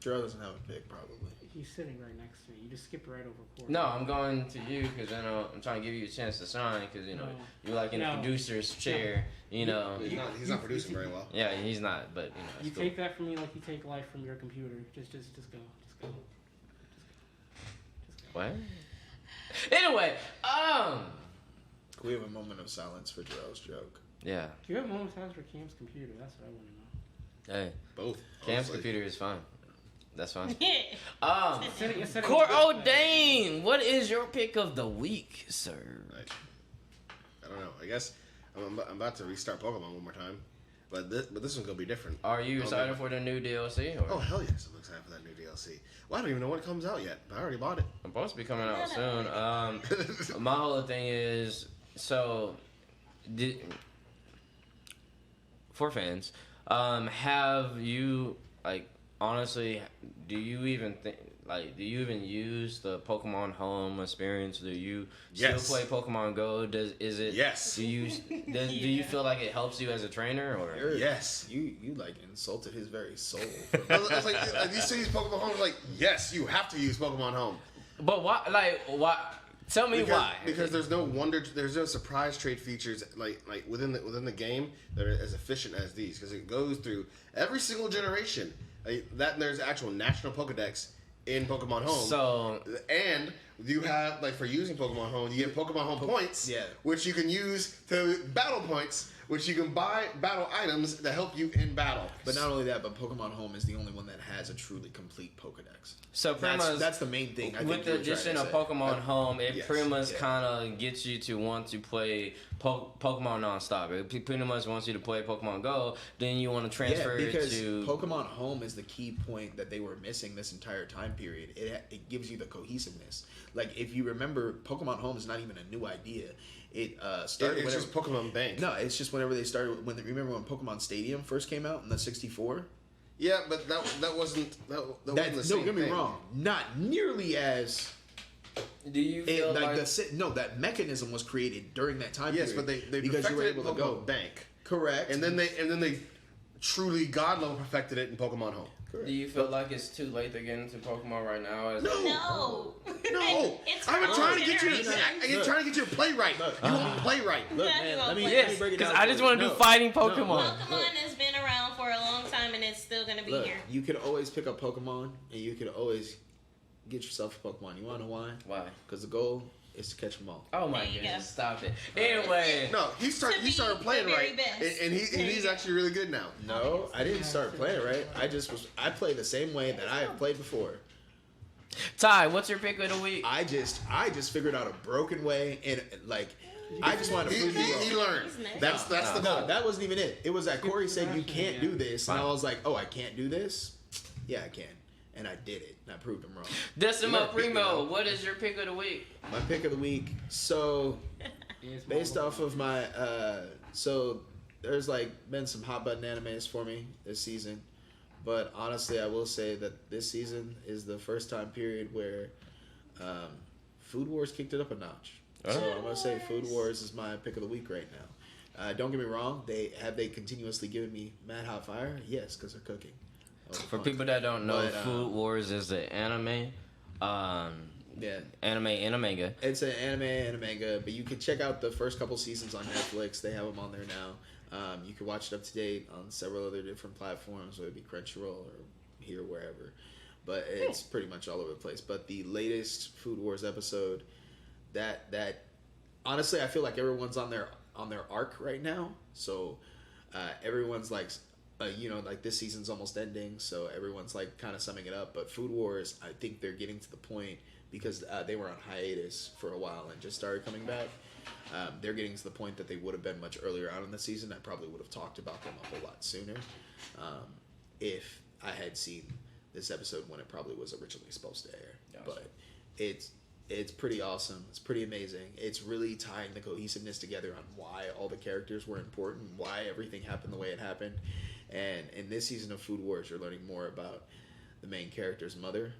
[SPEAKER 3] Jarrell doesn't have a pick, probably.
[SPEAKER 5] He's sitting right next to me. You just skipped right over Corey.
[SPEAKER 1] No, I'm going to you because I'm trying to give you a chance to shine because
[SPEAKER 5] No.
[SPEAKER 1] you're like in the
[SPEAKER 5] No.
[SPEAKER 1] producer's chair.
[SPEAKER 2] He's not producing very well.
[SPEAKER 1] Yeah, he's not, but
[SPEAKER 5] You
[SPEAKER 1] it's cool.
[SPEAKER 5] take that from me like you take life from your computer. Just go. Just go.
[SPEAKER 1] What? Anyway,
[SPEAKER 3] Can we have a moment of silence for Jarrell's joke?
[SPEAKER 1] yeah.
[SPEAKER 5] Do you have moments silence for Cam's computer? That's what I want to know.
[SPEAKER 1] Hey,
[SPEAKER 2] Both.
[SPEAKER 1] Cam's
[SPEAKER 2] honestly.
[SPEAKER 1] computer is fine. That's fine.
[SPEAKER 5] It's setting
[SPEAKER 1] Core
[SPEAKER 5] display.
[SPEAKER 1] O'Dane, what is your pick of the week, sir?
[SPEAKER 2] I don't know. I guess I'm about to restart Pokemon one more time, but this one's gonna be different.
[SPEAKER 1] Are you excited for the new DLC? Or?
[SPEAKER 2] Oh hell yes, I'm excited for that new DLC. Well, I don't even know when it comes out yet, but I already bought it.
[SPEAKER 1] I'm supposed to be coming out soon. My whole thing is for fans, have you honestly? Do you even use the Pokemon Home experience? Do you
[SPEAKER 2] Yes.
[SPEAKER 1] still play Pokemon Go?
[SPEAKER 2] Yes.
[SPEAKER 1] Do you feel like it helps you as a trainer or?
[SPEAKER 2] Yes.
[SPEAKER 3] You like insulted his very soul.
[SPEAKER 2] I was like you see these Pokemon Home, like yes, you have to use Pokemon Home.
[SPEAKER 1] But why? Why? Tell me why.
[SPEAKER 2] Because there's no surprise trade features like within the game that are as efficient as these. Because it goes through every single generation. And there's actual national Pokedex in Pokemon Home.
[SPEAKER 1] So
[SPEAKER 2] and you have for using Pokemon Home, you get Pokemon Home points, which you can use to battle points, which you can buy battle items that help you in battle.
[SPEAKER 3] But not only that, but Pokemon Home is the only one that has a truly complete Pokedex.
[SPEAKER 1] So pretty much
[SPEAKER 3] That's the main thing. I
[SPEAKER 1] with
[SPEAKER 3] think
[SPEAKER 1] the
[SPEAKER 3] you were trying
[SPEAKER 1] addition
[SPEAKER 3] to
[SPEAKER 1] of
[SPEAKER 3] say.
[SPEAKER 1] Pokemon Home, it
[SPEAKER 2] yes,
[SPEAKER 1] pretty much
[SPEAKER 3] yeah.
[SPEAKER 1] kind of gets you to want to play Pokemon nonstop. It pretty much wants you to play Pokemon Go. Then you want to transfer
[SPEAKER 3] Yeah, because
[SPEAKER 1] to
[SPEAKER 3] Pokemon Home is the key point that they were missing this entire time period. It gives you the cohesiveness. Like if you remember, Pokemon Home is not even a new idea. It started.
[SPEAKER 2] It's just Pokemon Bank.
[SPEAKER 3] No, it's just whenever they started. Remember when Pokemon Stadium first came out in the 64?
[SPEAKER 2] Yeah, but that wasn't that wasn't the same
[SPEAKER 3] Don't get me
[SPEAKER 2] thing.
[SPEAKER 3] wrong. Not nearly as.
[SPEAKER 1] do you feel
[SPEAKER 3] That mechanism was created during that time
[SPEAKER 2] Yes,
[SPEAKER 3] period.
[SPEAKER 2] but they
[SPEAKER 3] because you were
[SPEAKER 2] perfected
[SPEAKER 3] able to
[SPEAKER 2] Pokemon
[SPEAKER 3] go
[SPEAKER 2] Bank,
[SPEAKER 3] correct,
[SPEAKER 2] and then they truly god level perfected it in Pokemon Home.
[SPEAKER 1] do you feel like it's too late to get into Pokemon right now?
[SPEAKER 2] No.
[SPEAKER 4] No. It's
[SPEAKER 2] I've been
[SPEAKER 4] for
[SPEAKER 2] trying
[SPEAKER 4] all
[SPEAKER 2] to get you to.
[SPEAKER 4] generations.
[SPEAKER 2] I'm trying to get you to play right. You won't play right.
[SPEAKER 3] Look,
[SPEAKER 4] Yeah,
[SPEAKER 3] man,
[SPEAKER 4] you
[SPEAKER 3] let
[SPEAKER 4] won't
[SPEAKER 3] me
[SPEAKER 4] play.
[SPEAKER 1] Yes,
[SPEAKER 3] break it
[SPEAKER 1] because
[SPEAKER 3] down
[SPEAKER 1] I
[SPEAKER 3] for
[SPEAKER 1] just
[SPEAKER 3] you.
[SPEAKER 1] want to do fighting Pokemon.
[SPEAKER 4] Pokemon has been around for a long time and it's still gonna be
[SPEAKER 3] Look,
[SPEAKER 4] here.
[SPEAKER 3] you could always pick up Pokemon, and you could always get yourself a Pokemon. You want to know why?
[SPEAKER 1] Why?
[SPEAKER 3] Because the goal is to catch them all.
[SPEAKER 1] Oh my
[SPEAKER 4] There you
[SPEAKER 1] goodness!
[SPEAKER 4] go.
[SPEAKER 1] Stop it. Anyway,
[SPEAKER 2] No, he started
[SPEAKER 4] be
[SPEAKER 2] playing
[SPEAKER 4] the very
[SPEAKER 2] right,
[SPEAKER 4] best.
[SPEAKER 2] and
[SPEAKER 4] There you
[SPEAKER 2] he's
[SPEAKER 4] go.
[SPEAKER 2] actually really good now.
[SPEAKER 3] No, I didn't start playing right. I play the same way that I have played before.
[SPEAKER 1] Ty, what's your pick of the week?
[SPEAKER 3] I just figured out a broken way, and like I just wanted to prove you wrong.
[SPEAKER 2] He learned.
[SPEAKER 4] He's next.
[SPEAKER 2] That's the goal.
[SPEAKER 3] No, that wasn't even it. It was that Corey said you can't do this, and I
[SPEAKER 1] Fine.
[SPEAKER 3] was like, oh, I can't do this? Yeah, I can. And I did it, and I proved him wrong.
[SPEAKER 1] Decimo Primo, what is your pick of the week?
[SPEAKER 3] My pick of the week. So, based off of my, so there's like been some hot button animes for me this season, but honestly, I will say that this season is the first time period where Food Wars kicked it up a notch. So I'm gonna say Food Wars is my pick of the week right now. Don't get me wrong; they continuously given me mad hot fire. Yes, because they're cooking.
[SPEAKER 1] For people that don't know,
[SPEAKER 3] But,
[SPEAKER 1] Food Wars is the anime.
[SPEAKER 3] Yeah.
[SPEAKER 1] Anime and a manga.
[SPEAKER 3] It's an anime and a manga, but you can check out the first couple seasons on Netflix. They have them on there now. You can watch it up to date on several other different platforms, whether it be Crunchyroll or here, wherever. But it's pretty much all over the place. But the latest Food Wars episode, that honestly, I feel like everyone's on their arc right now. So everyone's like, like this season's almost ending, so everyone's like kind of summing it up. But Food Wars, I think they're getting to the point because they were on hiatus for a while and just started coming back. They're getting to the point that they would have been much earlier on in the season. I probably would have talked about them a whole lot sooner if I had seen this episode when it probably was originally supposed to air.
[SPEAKER 1] Gotcha.
[SPEAKER 3] But it's pretty awesome. It's pretty amazing. It's really tying the cohesiveness together on why all the characters were important, why everything happened the way it happened. And in this season of Food Wars, you're learning more about the main character's mother,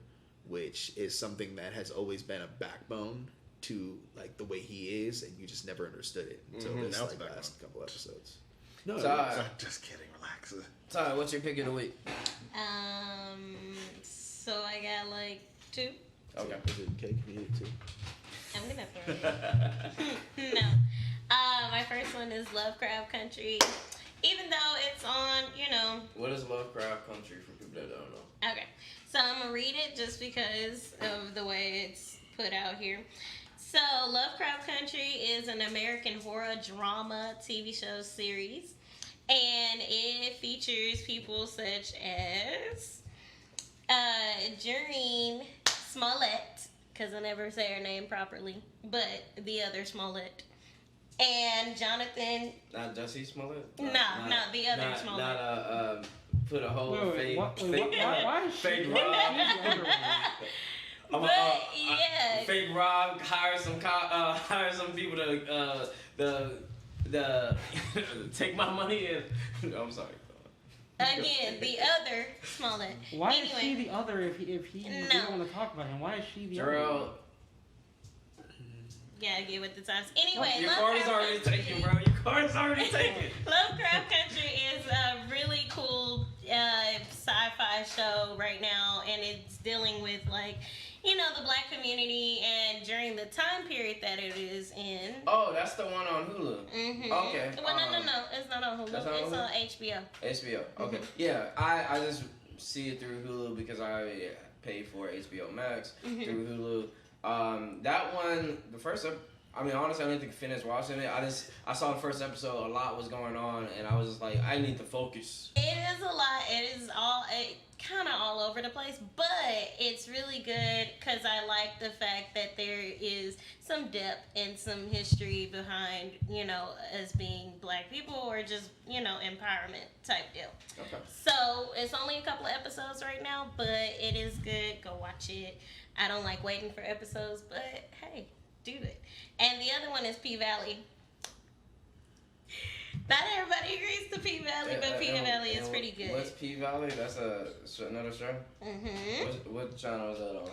[SPEAKER 3] which is something that has always been a backbone to like the way he is, and you just never understood it until this
[SPEAKER 2] Now it's
[SPEAKER 3] like,
[SPEAKER 2] backbone.
[SPEAKER 3] last couple episodes. No,
[SPEAKER 1] Ty,
[SPEAKER 2] Just kidding. Relax.
[SPEAKER 1] Ty, what's your pick of the week?
[SPEAKER 4] So I got like 2.
[SPEAKER 1] Okay.
[SPEAKER 3] is it cake? You eat it too.
[SPEAKER 4] I'm gonna throw it. No. My first one is Lovecraft Country. Even though it's on,
[SPEAKER 1] What is Lovecraft Country for people that don't know?
[SPEAKER 4] Okay. So I'm gonna read it just because of the way it's put out here. So Lovecraft Country is an American horror drama TV show series, and it features people such as Jereen Smollett, because I never say her name properly, but the other Smollett, and Jonathan.
[SPEAKER 1] Not Jussie Smollett?
[SPEAKER 4] Not the other Smollett.
[SPEAKER 1] Not put a whole fake.
[SPEAKER 5] Why is she?
[SPEAKER 1] Fake Rob.
[SPEAKER 4] Yeah.
[SPEAKER 1] Fake Rob hire some people to take my money and I'm sorry.
[SPEAKER 4] Again, the other Smollett.
[SPEAKER 5] Why
[SPEAKER 4] anyway,
[SPEAKER 5] is she the other if he
[SPEAKER 4] No.
[SPEAKER 5] don't want to talk about him? Why is she the
[SPEAKER 1] Girl,
[SPEAKER 5] other?
[SPEAKER 4] gotta get with the times. Anyway,
[SPEAKER 1] your card is already taken, bro. Your card is already taken.
[SPEAKER 4] Lovecraft Country is a really cool sci-fi show right now, and it's dealing with the black community and during the time period that it is in.
[SPEAKER 1] Oh, that's the one on Hulu.
[SPEAKER 4] Mm-hmm.
[SPEAKER 1] Okay.
[SPEAKER 4] Well, no, it's not on Hulu.
[SPEAKER 1] That's not
[SPEAKER 4] It's
[SPEAKER 1] on
[SPEAKER 4] on HBO.
[SPEAKER 1] HBO. Okay. Yeah, I just see it through Hulu because I pay for HBO Max through Hulu. That one, the first honestly, I didn't finish watching it. I saw the first episode. A lot was going on, and I was just like, I need to focus.
[SPEAKER 4] It is a lot. It is kind of all over the place, but it's really good because I like the fact that there is some depth and some history behind, us being black people or just, empowerment type deal.
[SPEAKER 1] Okay.
[SPEAKER 4] So it's only a couple of episodes right now, but it is good. Go watch it. I don't like waiting for episodes, but hey, do it. And the other one is P-Valley. Not everybody agrees to P-Valley, but P-Valley is pretty good.
[SPEAKER 1] What's P-Valley? That's another show?
[SPEAKER 4] Mm-hmm.
[SPEAKER 1] What channel is that on?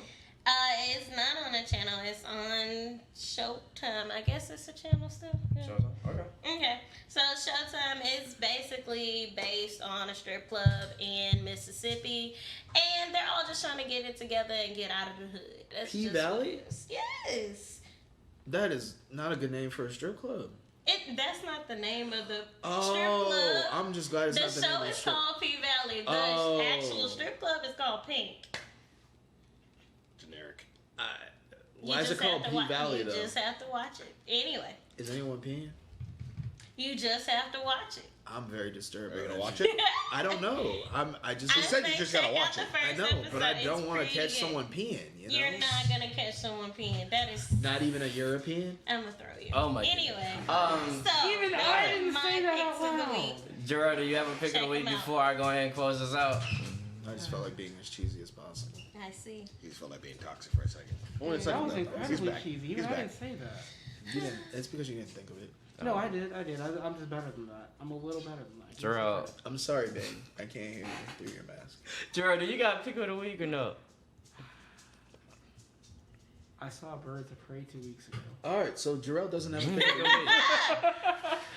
[SPEAKER 4] It's not on a channel. It's on Showtime. I guess it's a channel still. Yeah.
[SPEAKER 1] Showtime? Okay.
[SPEAKER 4] Okay. So Showtime is basically based on a strip club in Mississippi, and they're all just trying to get it together and get out of the hood. That's
[SPEAKER 3] P-Valley?
[SPEAKER 4] just what it is. Yes.
[SPEAKER 3] That is not a good name for a strip club.
[SPEAKER 4] That's not the name of the strip
[SPEAKER 3] Oh,
[SPEAKER 4] club.
[SPEAKER 3] I'm just glad it's
[SPEAKER 4] The
[SPEAKER 3] not the name
[SPEAKER 4] show
[SPEAKER 3] of the
[SPEAKER 4] is
[SPEAKER 3] strip.
[SPEAKER 4] called P-Valley. The
[SPEAKER 3] Oh.
[SPEAKER 4] actual strip club is called Pink.
[SPEAKER 2] Generic.
[SPEAKER 3] Why is it called P-Valley,
[SPEAKER 4] You
[SPEAKER 3] though?
[SPEAKER 4] just have to watch it. Anyway.
[SPEAKER 3] Is anyone peeing?
[SPEAKER 4] You just have to watch it.
[SPEAKER 3] I'm very disturbed.
[SPEAKER 2] Are you
[SPEAKER 3] by
[SPEAKER 2] gonna
[SPEAKER 3] that
[SPEAKER 2] watch
[SPEAKER 3] shit.
[SPEAKER 2] it?
[SPEAKER 3] I don't know. I just.
[SPEAKER 2] She said you just gotta
[SPEAKER 4] Check out
[SPEAKER 2] watch
[SPEAKER 4] the
[SPEAKER 2] it.
[SPEAKER 3] I
[SPEAKER 4] first
[SPEAKER 3] know, but I
[SPEAKER 4] episode.
[SPEAKER 3] don't
[SPEAKER 4] It's
[SPEAKER 3] want to
[SPEAKER 4] pretty
[SPEAKER 3] catch
[SPEAKER 4] good.
[SPEAKER 3] someone peeing. You know?
[SPEAKER 4] You're not gonna catch someone peeing. That is.
[SPEAKER 3] Not even a European.
[SPEAKER 4] I'm gonna throw you.
[SPEAKER 1] Oh my
[SPEAKER 4] Anyway,
[SPEAKER 1] goodness.
[SPEAKER 4] so
[SPEAKER 5] Even
[SPEAKER 4] those
[SPEAKER 5] I
[SPEAKER 4] are
[SPEAKER 5] didn't
[SPEAKER 4] my
[SPEAKER 5] say that
[SPEAKER 4] picks
[SPEAKER 5] out
[SPEAKER 4] of the
[SPEAKER 5] loud.
[SPEAKER 4] week.
[SPEAKER 1] Gerard, do you have a pick of
[SPEAKER 4] Check
[SPEAKER 1] the week
[SPEAKER 4] 'em out.
[SPEAKER 1] before I go ahead and close this out?
[SPEAKER 3] I just felt like being as cheesy as possible.
[SPEAKER 4] I see.
[SPEAKER 2] He just felt like being toxic for a second. Only a
[SPEAKER 5] That
[SPEAKER 2] second
[SPEAKER 5] was
[SPEAKER 2] though. He's
[SPEAKER 5] incredibly
[SPEAKER 2] back.
[SPEAKER 5] cheesy.
[SPEAKER 2] He's
[SPEAKER 5] Even I
[SPEAKER 2] back.
[SPEAKER 5] didn't say that.
[SPEAKER 3] You didn't. It's because you didn't think of it.
[SPEAKER 5] No, I did. I'm just better than that. I'm a little better than that.
[SPEAKER 1] Gerard,
[SPEAKER 3] I'm sorry, babe. I can't hear you through your mask.
[SPEAKER 1] Gerard, do you got a pick of the week or no?
[SPEAKER 5] I saw Birds of Prey 2 weeks ago.
[SPEAKER 3] All right, so Jarrell doesn't have a pick of the week.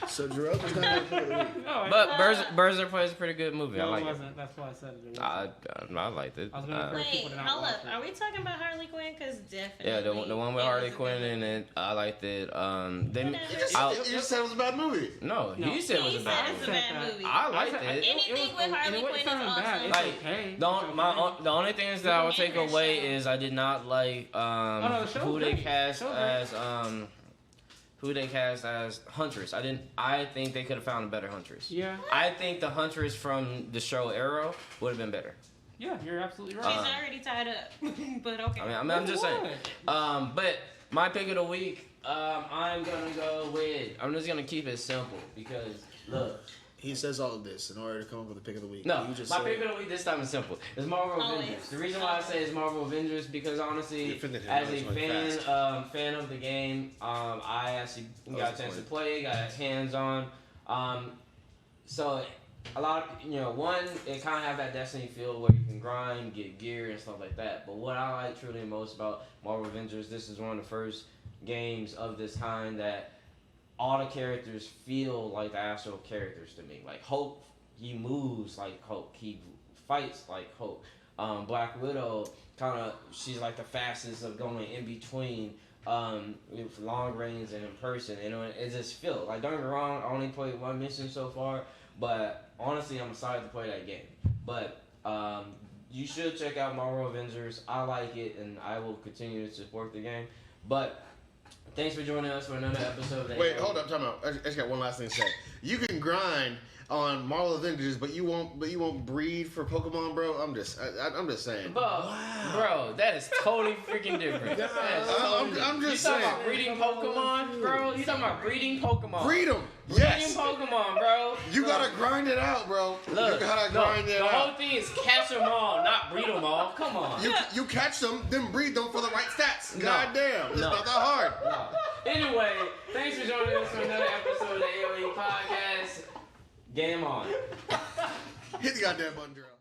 [SPEAKER 3] So Jarrell does not have a pick of the week.
[SPEAKER 5] No,
[SPEAKER 1] But Birds of Prey is a pretty good movie.
[SPEAKER 5] no,
[SPEAKER 1] I
[SPEAKER 5] it
[SPEAKER 1] like it.
[SPEAKER 5] wasn't. That's why I said it.
[SPEAKER 1] I liked it.
[SPEAKER 5] I was gonna
[SPEAKER 4] Wait,
[SPEAKER 5] people to not
[SPEAKER 4] hold
[SPEAKER 5] watch
[SPEAKER 4] up.
[SPEAKER 5] it.
[SPEAKER 4] Are we talking about Harley Quinn? Because definitely.
[SPEAKER 1] Yeah, the one with
[SPEAKER 4] it
[SPEAKER 1] Harley
[SPEAKER 4] was a
[SPEAKER 1] Quinn
[SPEAKER 4] good
[SPEAKER 1] in it. I liked it. They
[SPEAKER 4] Whatever.
[SPEAKER 1] I-
[SPEAKER 2] You just said it was a bad movie.
[SPEAKER 1] no,
[SPEAKER 5] No.
[SPEAKER 1] he said it was
[SPEAKER 4] He
[SPEAKER 1] a
[SPEAKER 4] said
[SPEAKER 1] bad
[SPEAKER 4] it's a
[SPEAKER 1] movie.
[SPEAKER 4] bad movie.
[SPEAKER 1] I liked
[SPEAKER 5] said-
[SPEAKER 1] it.
[SPEAKER 4] Anything with Harley
[SPEAKER 5] it wasn't
[SPEAKER 4] Quinn is
[SPEAKER 5] bad.
[SPEAKER 4] awesome.
[SPEAKER 5] It's
[SPEAKER 1] Like,
[SPEAKER 5] okay.
[SPEAKER 1] The only things that I would take
[SPEAKER 4] It's a
[SPEAKER 1] away
[SPEAKER 4] show.
[SPEAKER 1] is I did not like
[SPEAKER 5] the show's
[SPEAKER 1] who they
[SPEAKER 5] great.
[SPEAKER 1] cast
[SPEAKER 5] Show's
[SPEAKER 1] as Huntress. I think they could have found a better Huntress.
[SPEAKER 5] Yeah,
[SPEAKER 1] I think the Huntress from the show Arrow would have been better.
[SPEAKER 5] yeah, you're absolutely
[SPEAKER 4] She's
[SPEAKER 5] right.
[SPEAKER 4] already tied up. But okay.
[SPEAKER 1] I'm just saying.
[SPEAKER 5] What?
[SPEAKER 1] But my pick of the week, I'm gonna go with. I'm just gonna keep it simple because look.
[SPEAKER 3] He says all of this in order to come up with a pick of the week.
[SPEAKER 1] No,
[SPEAKER 3] you just
[SPEAKER 1] my
[SPEAKER 3] said,
[SPEAKER 1] pick of the week this time is simple. It's Marvel
[SPEAKER 4] Always.
[SPEAKER 1] Avengers. The reason why I say it's Marvel Avengers because honestly,
[SPEAKER 2] You offended him.
[SPEAKER 1] as
[SPEAKER 2] That
[SPEAKER 1] a
[SPEAKER 2] was really
[SPEAKER 1] fan,
[SPEAKER 2] fast.
[SPEAKER 1] fan of the game, I actually
[SPEAKER 2] That
[SPEAKER 1] got
[SPEAKER 2] was
[SPEAKER 1] a chance to
[SPEAKER 2] the
[SPEAKER 1] play, got hands on. So a lot of one, it kind of have that Destiny feel where you can grind, get gear and stuff like that. But what I like truly most about Marvel Avengers, this is one of the first games of this kind that all the characters feel like the actual characters to me. Like Hulk, he moves like Hulk. He fights like Hulk. Black Widow, she's like the fastest of going in between with long range and in person. And it just feels like, don't get me wrong, I only played one mission so far, but honestly, I'm excited to play that game. But you should check out Marvel Avengers. I like it, and I will continue to support the game. But thanks for joining us for another episode of
[SPEAKER 2] Wait, hold up, time out. I just got one last thing to say. You can grind on Marvel Avengers, but you won't breed for Pokemon, bro. I'm just saying.
[SPEAKER 1] Bro, that is totally freaking different. That is totally
[SPEAKER 2] I'm just
[SPEAKER 1] you talking
[SPEAKER 2] saying.
[SPEAKER 1] about breeding Pokemon, bro? You talking about breeding Pokemon?
[SPEAKER 2] Breed them.
[SPEAKER 1] Breeding
[SPEAKER 2] Yes.
[SPEAKER 1] Pokemon, bro.
[SPEAKER 2] You gotta grind it out, bro.
[SPEAKER 1] Look,
[SPEAKER 2] you gotta grind it
[SPEAKER 1] the
[SPEAKER 2] out.
[SPEAKER 1] whole thing is catch them all, not breed them all. Come on.
[SPEAKER 2] You catch them, then breed them for the right stats.
[SPEAKER 1] No.
[SPEAKER 2] God damn, it's
[SPEAKER 1] No.
[SPEAKER 2] not that hard.
[SPEAKER 1] No. Anyway, thanks for joining us for another episode of the AOE Podcast. Game on.
[SPEAKER 2] Hit the goddamn button, Gerald.